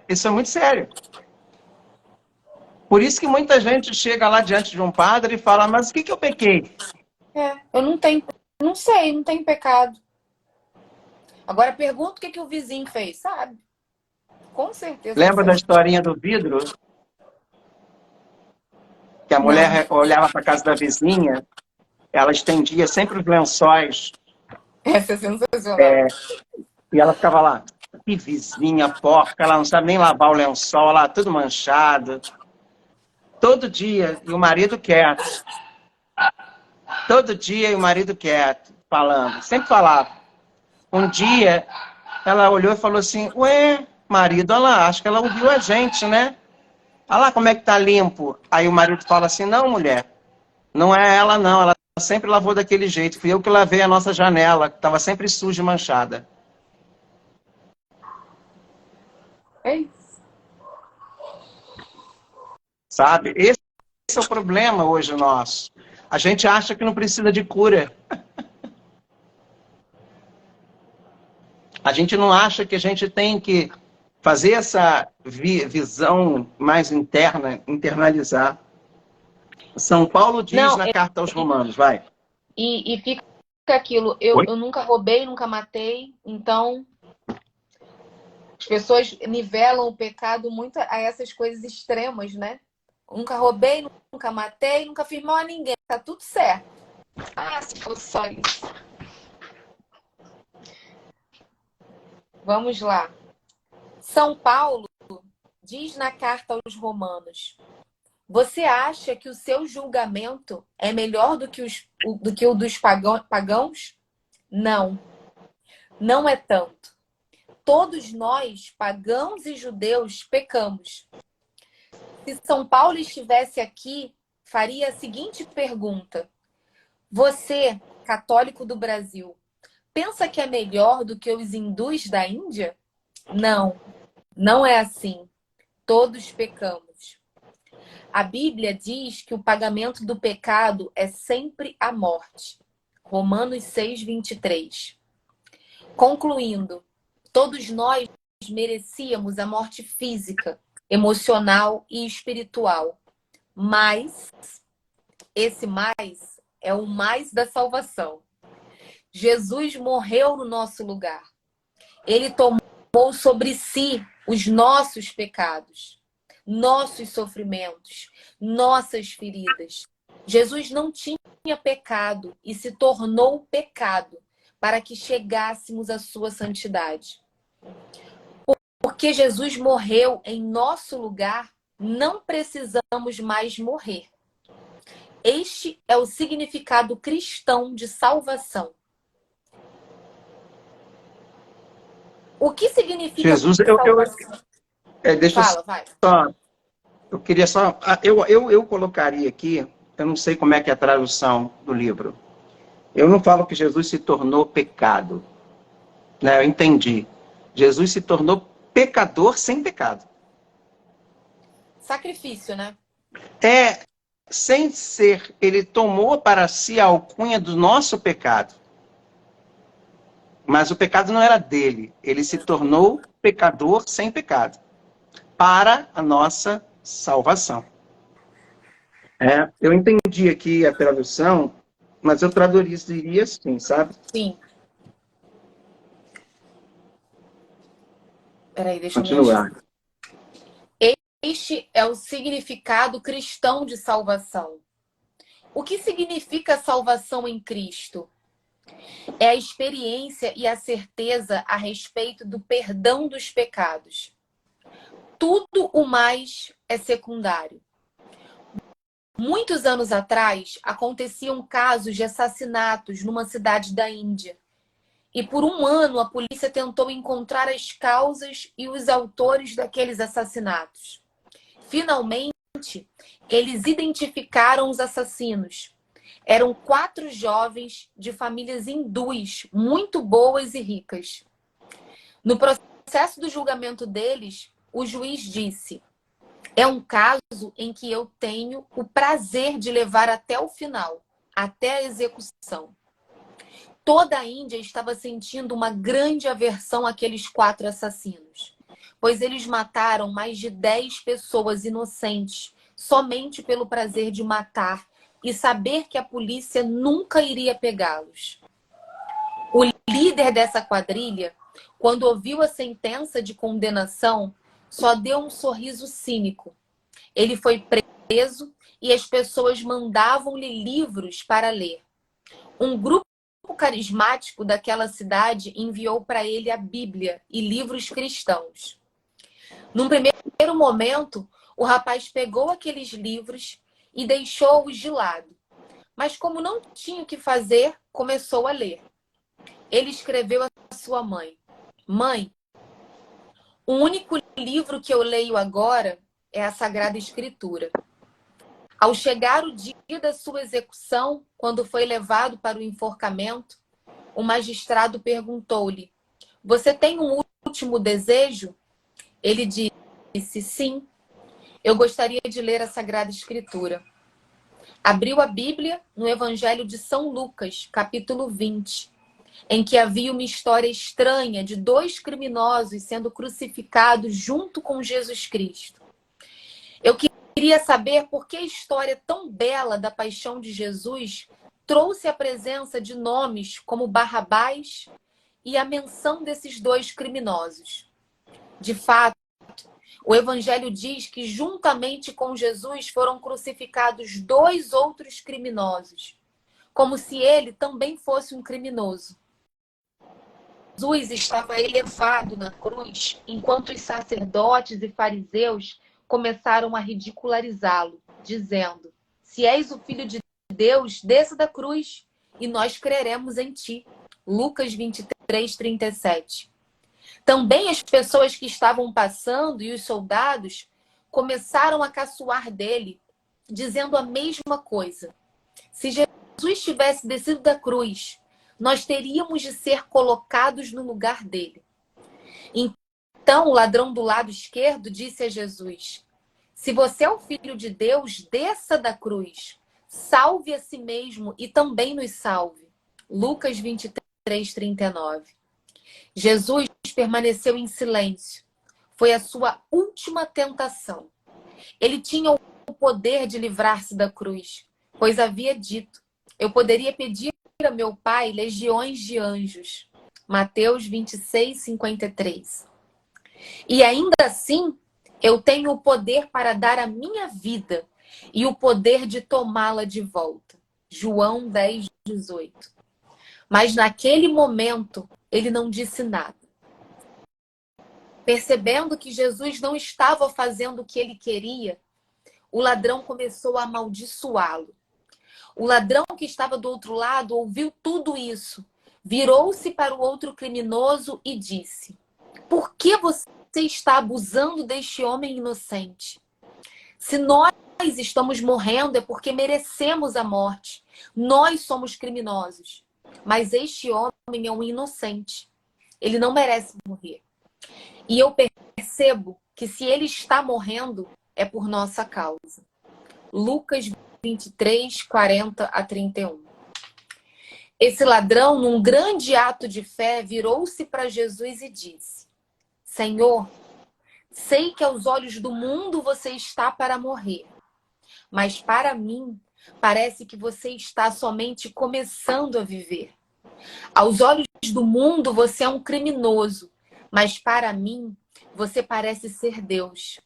Isso é muito sério. Por isso que muita gente chega lá diante de um padre e fala, mas o que eu pequei? Eu não tenho, não sei, não tenho pecado. Agora pergunta o que o vizinho fez, sabe? Com certeza. Lembra da historinha do vidro? Que a mulher olhava para a casa da vizinha, ela estendia sempre os lençóis. Essa é sensacional. E ela ficava lá, que vizinha porca, ela não sabe nem lavar o lençol, lá tudo manchado. Todo dia, e o marido quieto. Todo dia, e o marido quieto, falando. Sempre falava. Um dia, ela olhou e falou assim, ué, marido, olha lá, acho que ela ouviu a gente, né? Olha lá como é que tá limpo. Aí o marido fala assim, não, mulher, não é ela não, ela sempre lavou daquele jeito. Fui eu que lavei a nossa janela, que estava sempre suja e manchada. É isso. Sabe? Esse é o problema hoje nosso. A gente acha que não precisa de cura. A gente não acha que a gente tem que fazer essa visão mais interna, internalizar. São Paulo diz na carta aos Romanos, vai. E fica aquilo, eu nunca roubei, nunca matei, então as pessoas nivelam o pecado muito a essas coisas extremas, né? Nunca roubei, nunca matei, nunca fiz mal a ninguém, tá tudo certo. Se fosse só isso. Vamos lá. São Paulo diz na carta aos Romanos: você acha que o seu julgamento é melhor do que o dos pagãos? Não. Não é tanto. Todos nós, pagãos e judeus, pecamos. Se São Paulo estivesse aqui, faria a seguinte pergunta: você, católico do Brasil, pensa que é melhor do que os hindus da Índia? Não. Não é assim. Todos pecamos. A Bíblia diz que o pagamento do pecado é sempre a morte. Romanos 6:23. Concluindo, todos nós merecíamos a morte física, emocional e espiritual. Mas esse mais é o mais da salvação. Jesus morreu no nosso lugar. Ele tomou sobre si os nossos pecados, nossos sofrimentos, nossas feridas. Jesus não tinha pecado e se tornou pecado para que chegássemos à sua santidade. Porque Jesus morreu em nosso lugar, não precisamos mais morrer. Este é o significado cristão de salvação. O que significa Jesus? salvação? Deixa Fala, vai. Eu queria só... Eu colocaria aqui, eu não sei como é que é a tradução do livro. Eu não falo que Jesus se tornou pecado. Né? Eu entendi. Jesus se tornou pecador sem pecado. Sacrifício, né? Sem ser, ele tomou para si a alcunha do nosso pecado. Mas o pecado não era dele. Ele se tornou pecador sem pecado. Para a nossa salvação. Eu entendi aqui a tradução, mas eu traduziria assim, sabe? Sim. Peraí, deixa eu me Continuar. ajudar. Este é o significado cristão de salvação. O que significa salvação em Cristo? É a experiência e a certeza a respeito do perdão dos pecados. Tudo o mais é secundário. Muitos anos atrás, aconteciam casos de assassinatos numa cidade da Índia. E por um ano, a polícia tentou encontrar as causas e os autores daqueles assassinatos. Finalmente, eles identificaram os assassinos. Eram 4 jovens de famílias hindus muito boas e ricas. No processo do julgamento deles, o juiz disse: é um caso em que eu tenho o prazer de levar até o final, até a execução. Toda a Índia estava sentindo uma grande aversão àqueles 4 assassinos, pois eles mataram mais de 10 pessoas inocentes, somente pelo prazer de matar e saber que a polícia nunca iria pegá-los. O líder dessa quadrilha, quando ouviu a sentença de condenação, só deu um sorriso cínico. Ele foi preso e as pessoas mandavam-lhe livros para ler. Um grupo carismático daquela cidade enviou para ele a Bíblia e livros cristãos. Num primeiro momento, o rapaz pegou aqueles livros e deixou-os de lado. Mas como não tinha o que fazer, começou a ler. Ele escreveu a sua mãe: Mãe, o único livro que eu leio agora é a Sagrada Escritura. Ao chegar o dia da sua execução, quando foi levado para o enforcamento, o magistrado perguntou-lhe: Você tem um último desejo? Ele disse: Sim, eu gostaria de ler a Sagrada Escritura. Abriu a Bíblia no Evangelho de São Lucas, capítulo 20, em que havia uma história estranha de 2 criminosos sendo crucificados junto com Jesus Cristo. Eu queria saber por que a história tão bela da paixão de Jesus trouxe a presença de nomes como Barrabás e a menção desses 2 criminosos. De fato, o Evangelho diz que juntamente com Jesus foram crucificados 2 outros criminosos, como se ele também fosse um criminoso. Jesus estava elevado na cruz, enquanto os sacerdotes e fariseus começaram a ridicularizá-lo, dizendo: Se és o Filho de Deus, desça da cruz e nós creremos em ti. Lucas 23, 37. Também as pessoas que estavam passando e os soldados começaram a caçoar dele, dizendo a mesma coisa. Se Jesus tivesse descido da cruz, nós teríamos de ser colocados no lugar dele. Então, o ladrão do lado esquerdo disse a Jesus: Se você é o Filho de Deus, desça da cruz, salve a si mesmo e também nos salve. Lucas 23, 39. Jesus permaneceu em silêncio. Foi a sua última tentação. Ele tinha o poder de livrar-se da cruz, pois havia dito: Eu poderia pedir a meu Pai legiões de anjos. Mateus 26, 53. E ainda assim, eu tenho o poder para dar a minha vida e o poder de tomá-la de volta. João 10, 18. Mas naquele momento, ele não disse nada. Percebendo que Jesus não estava fazendo o que ele queria, o ladrão começou a amaldiçoá-lo. O ladrão que estava do outro lado ouviu tudo isso, virou-se para o outro criminoso e disse: Por que você está abusando deste homem inocente? Se nós estamos morrendo é porque merecemos a morte. Nós somos criminosos. Mas este homem é um inocente. ele não merece morrer. E eu percebo que se ele está morrendo, é por nossa causa. Lucas 23, 40 a 31. Esse ladrão, num grande ato de fé, virou-se para Jesus e disse: Senhor, sei que aos olhos do mundo você está para morrer, mas para mim parece que você está somente começando a viver. Aos olhos do mundo você é um criminoso, mas para mim você parece ser Deus.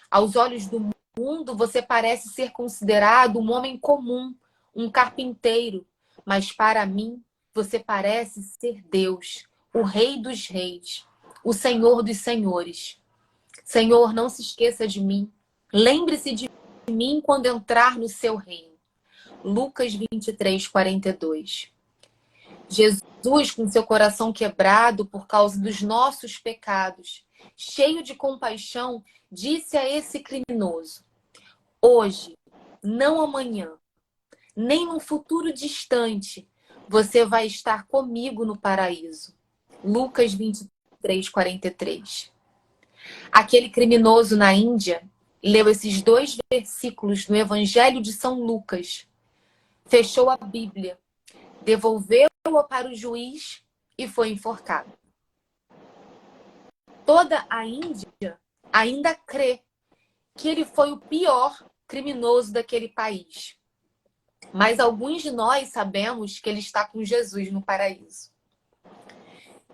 Aos olhos do mundo você parece ser considerado um homem comum, um carpinteiro, mas para mim você parece ser Deus, o Rei dos Reis, o Senhor dos Senhores. Senhor, não se esqueça de mim. Lembre-se de mim quando entrar no seu reino. Lucas 23, 42. Jesus, com seu coração quebrado por causa dos nossos pecados, cheio de compaixão, disse a esse criminoso: hoje, não amanhã, nem num futuro distante, você vai estar comigo no paraíso. Lucas 23, 43. Aquele criminoso na Índia leu esses 2 versículos no Evangelho de São Lucas, fechou a Bíblia, devolveu-a para o juiz e foi enforcado. Toda a Índia ainda crê que ele foi o pior criminoso daquele país. Mas alguns de nós sabemos que ele está com Jesus no paraíso.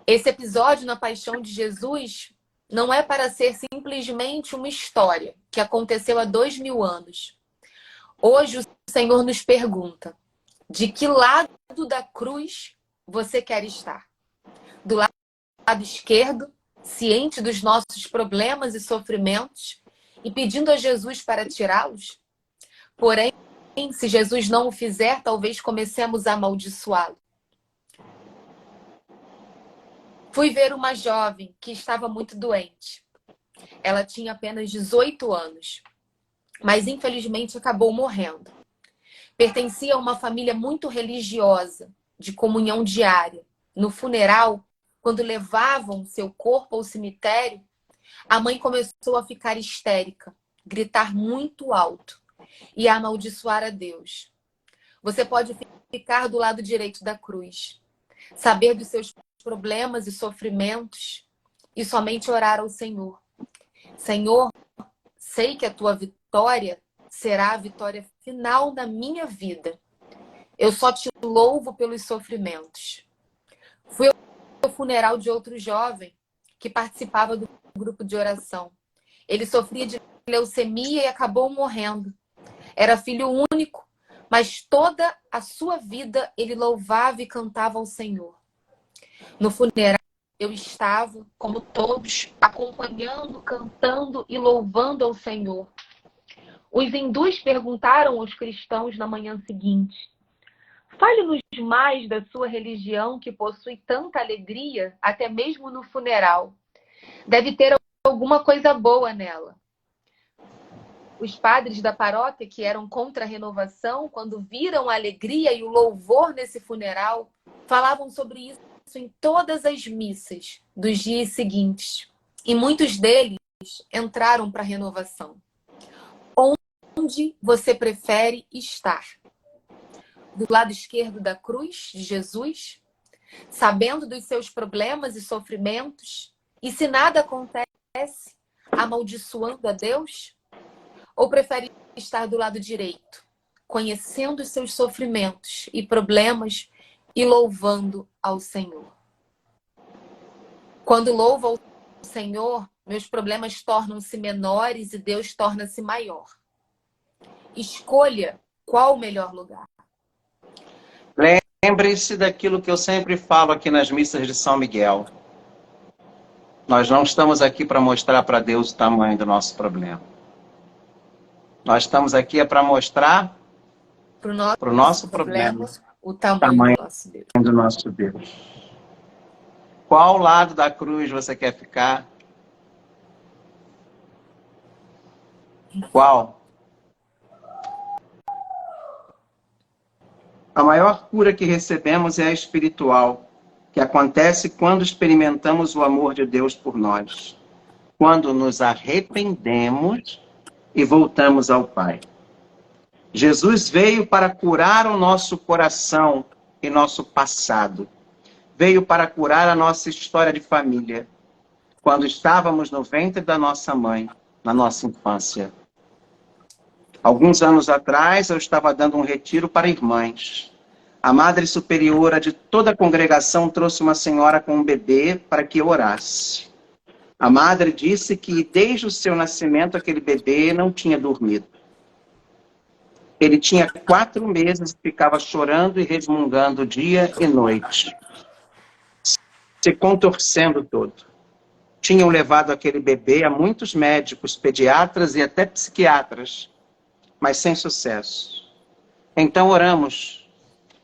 Esse episódio na paixão de Jesus não é para ser simplesmente uma história que aconteceu há 2000 anos. Hoje o Senhor nos pergunta: de que lado da cruz você quer estar? Do lado esquerdo, ciente dos nossos problemas e sofrimentos e pedindo a Jesus para tirá-los? Porém, se Jesus não o fizer, talvez comecemos a amaldiçoá-lo. Fui ver uma jovem que estava muito doente. Ela tinha apenas 18 anos, mas infelizmente acabou morrendo. Pertencia a uma família muito religiosa, de comunhão diária. No funeral, quando levavam seu corpo ao cemitério, a mãe começou a ficar histérica, gritar muito alto e a amaldiçoar a Deus. Você pode ficar do lado direito da cruz, saber dos seus problemas e sofrimentos e somente orar ao Senhor. Senhor, sei que a tua vitória será a vitória final da minha vida. Eu só te louvo pelos sofrimentos. Fui ao funeral de outro jovem que participava do grupo de oração. Ele sofria de leucemia e acabou morrendo. Era filho único, mas toda a sua vida ele louvava e cantava ao Senhor. No funeral, eu estava, como todos, acompanhando, cantando e louvando ao Senhor. Os hindus perguntaram aos cristãos na manhã seguinte: fale-nos mais da sua religião que possui tanta alegria, até mesmo no funeral. Deve ter alguma coisa boa nela. Os padres da paróquia, que eram contra a renovação, quando viram a alegria e o louvor nesse funeral, falavam sobre isso em todas as missas dos dias seguintes. E muitos deles entraram para a renovação. Onde você prefere estar? Do lado esquerdo da cruz de Jesus, sabendo dos seus problemas e sofrimentos, e se nada acontece, amaldiçoando a Deus? Ou prefere estar do lado direito, conhecendo os seus sofrimentos e problemas e louvando ao Senhor? Quando louvo ao Senhor, meus problemas tornam-se menores e Deus torna-se maior. Escolha qual o melhor lugar. Lembre-se daquilo que eu sempre falo aqui nas missas de São Miguel. Nós não estamos aqui para mostrar para Deus o tamanho do nosso problema. Nós estamos aqui para mostrar para o nosso problema o tamanho do nosso Deus. Qual lado da cruz você quer ficar? Qual? A maior cura que recebemos é a espiritual, que acontece quando experimentamos o amor de Deus por nós, quando nos arrependemos e voltamos ao Pai. Jesus veio para curar o nosso coração e nosso passado. Veio para curar a nossa história de família, quando estávamos no ventre da nossa mãe, na nossa infância. Alguns anos atrás, eu estava dando um retiro para irmãs. A madre superiora de toda a congregação trouxe uma senhora com um bebê para que eu orasse. A madre disse que desde o seu nascimento aquele bebê não tinha dormido. Ele tinha 4 meses e ficava chorando e resmungando dia e noite, se contorcendo todo. Tinham levado aquele bebê a muitos médicos, pediatras e até psiquiatras, mas sem sucesso. Então oramos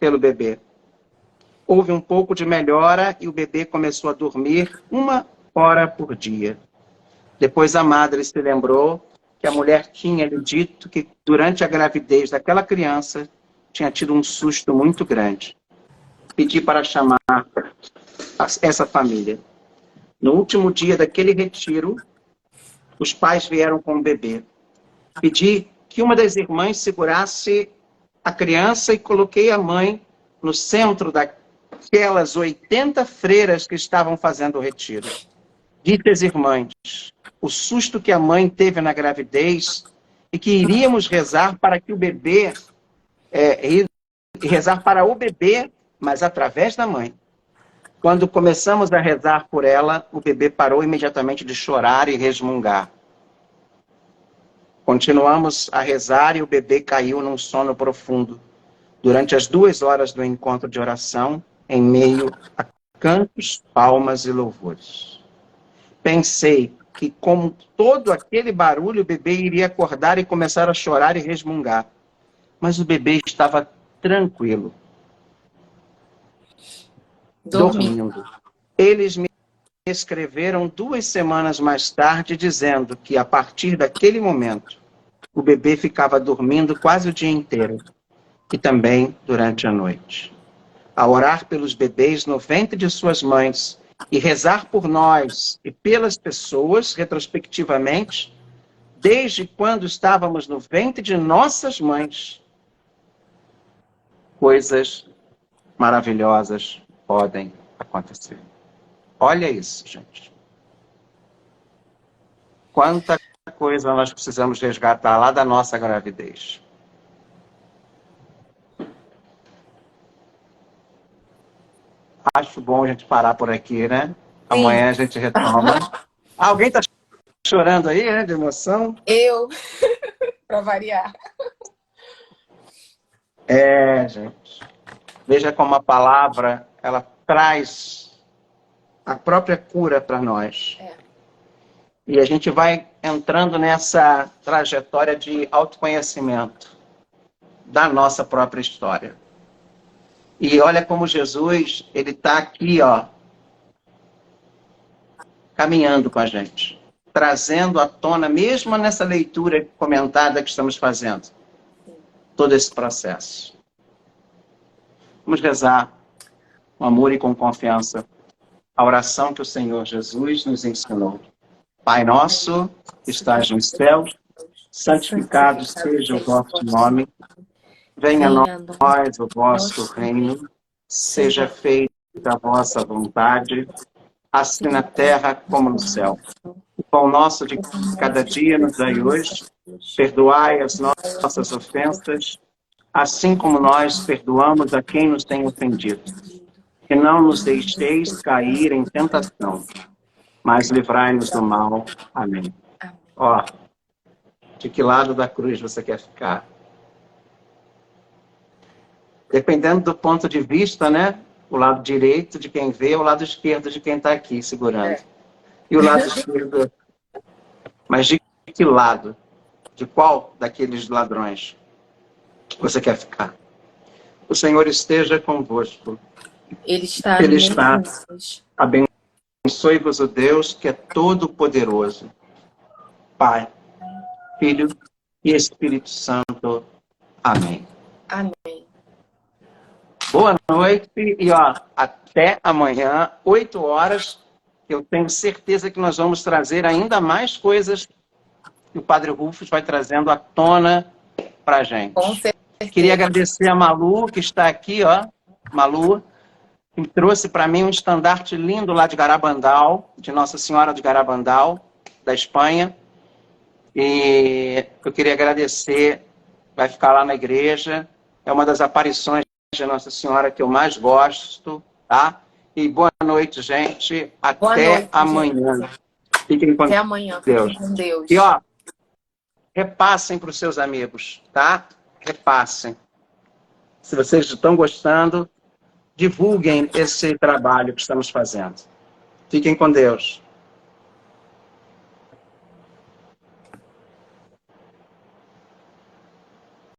pelo bebê. Houve um pouco de melhora e o bebê começou a dormir 1 hora por dia. Depois a madre se lembrou que a mulher tinha lhe dito que durante a gravidez daquela criança tinha tido um susto muito grande. Pedi para chamar essa família. No último dia daquele retiro, os pais vieram com o bebê. Pedi que uma das irmãs segurasse a criança e coloquei a mãe no centro daquelas 80 freiras que estavam fazendo o retiro. Disse às irmãs o susto que a mãe teve na gravidez e que iríamos rezar para que o bebê, rezar para o bebê, mas através da mãe. Quando começamos a rezar por ela, o bebê parou imediatamente de chorar e resmungar. Continuamos a rezar e o bebê caiu num sono profundo. Durante as 2 horas do encontro de oração, em meio a cantos, palmas e louvores. Pensei que, como todo aquele barulho, o bebê iria acordar e começar a chorar e resmungar. Mas o bebê estava tranquilo. Dormindo. Eles me escreveram 2 semanas mais tarde, dizendo que, a partir daquele momento, o bebê ficava dormindo quase o dia inteiro. E também durante a noite. A orar pelos bebês no ventre de suas mães e rezar por nós e pelas pessoas, retrospectivamente, desde quando estávamos no ventre de nossas mães, coisas maravilhosas podem acontecer. Olha isso, gente. Quanta coisa nós precisamos resgatar lá da nossa gravidez. Acho bom a gente parar por aqui, né? Amanhã a gente retoma. Alguém está chorando aí, né? De emoção? Eu, para variar. Gente. Veja como a palavra, ela traz a própria cura para nós. E a gente vai entrando nessa trajetória de autoconhecimento da nossa própria história. E olha como Jesus, ele está aqui, ó, caminhando com a gente, trazendo à tona, mesmo nessa leitura comentada que estamos fazendo, todo esse processo. Vamos rezar com amor e com confiança a oração que o Senhor Jesus nos ensinou. Pai nosso, que estás nos céus, santificado seja o vosso nome. Venha a nós o vosso reino, seja feita a vossa vontade, assim na terra como no céu. O pão nosso de cada dia nos dai hoje, perdoai as nossas ofensas, assim como nós perdoamos a quem nos tem ofendido. E não nos deixeis cair em tentação, mas livrai-nos do mal. Amém. Ó, de que lado da cruz você quer ficar? Dependendo do ponto de vista, né? O lado direito de quem vê, o lado esquerdo de quem está aqui segurando. E o lado esquerdo... Mas de que lado? De qual daqueles ladrões você quer ficar? O Senhor esteja convosco. Ele está. Abençoe-vos o Deus que é todo-poderoso. Pai, Filho e Espírito Santo. Amém. Amém. Boa noite e ó, até amanhã, 8 horas. Eu tenho certeza que nós vamos trazer ainda mais coisas que o Padre Rufus vai trazendo à tona para a gente. Com certeza. Queria agradecer a Malu, que está aqui, ó. Malu, que trouxe para mim um estandarte lindo lá de Garabandal, de Nossa Senhora de Garabandal, da Espanha. E eu queria agradecer, vai ficar lá na igreja. É uma das aparições de Nossa Senhora que eu mais gosto, tá? E boa noite, gente. Até amanhã. Gente. Fiquem com Até amanhã. Deus. Fiquem com Deus. E, ó, repassem para os seus amigos, tá? Repassem. Se vocês estão gostando, divulguem esse trabalho que estamos fazendo. Fiquem com Deus.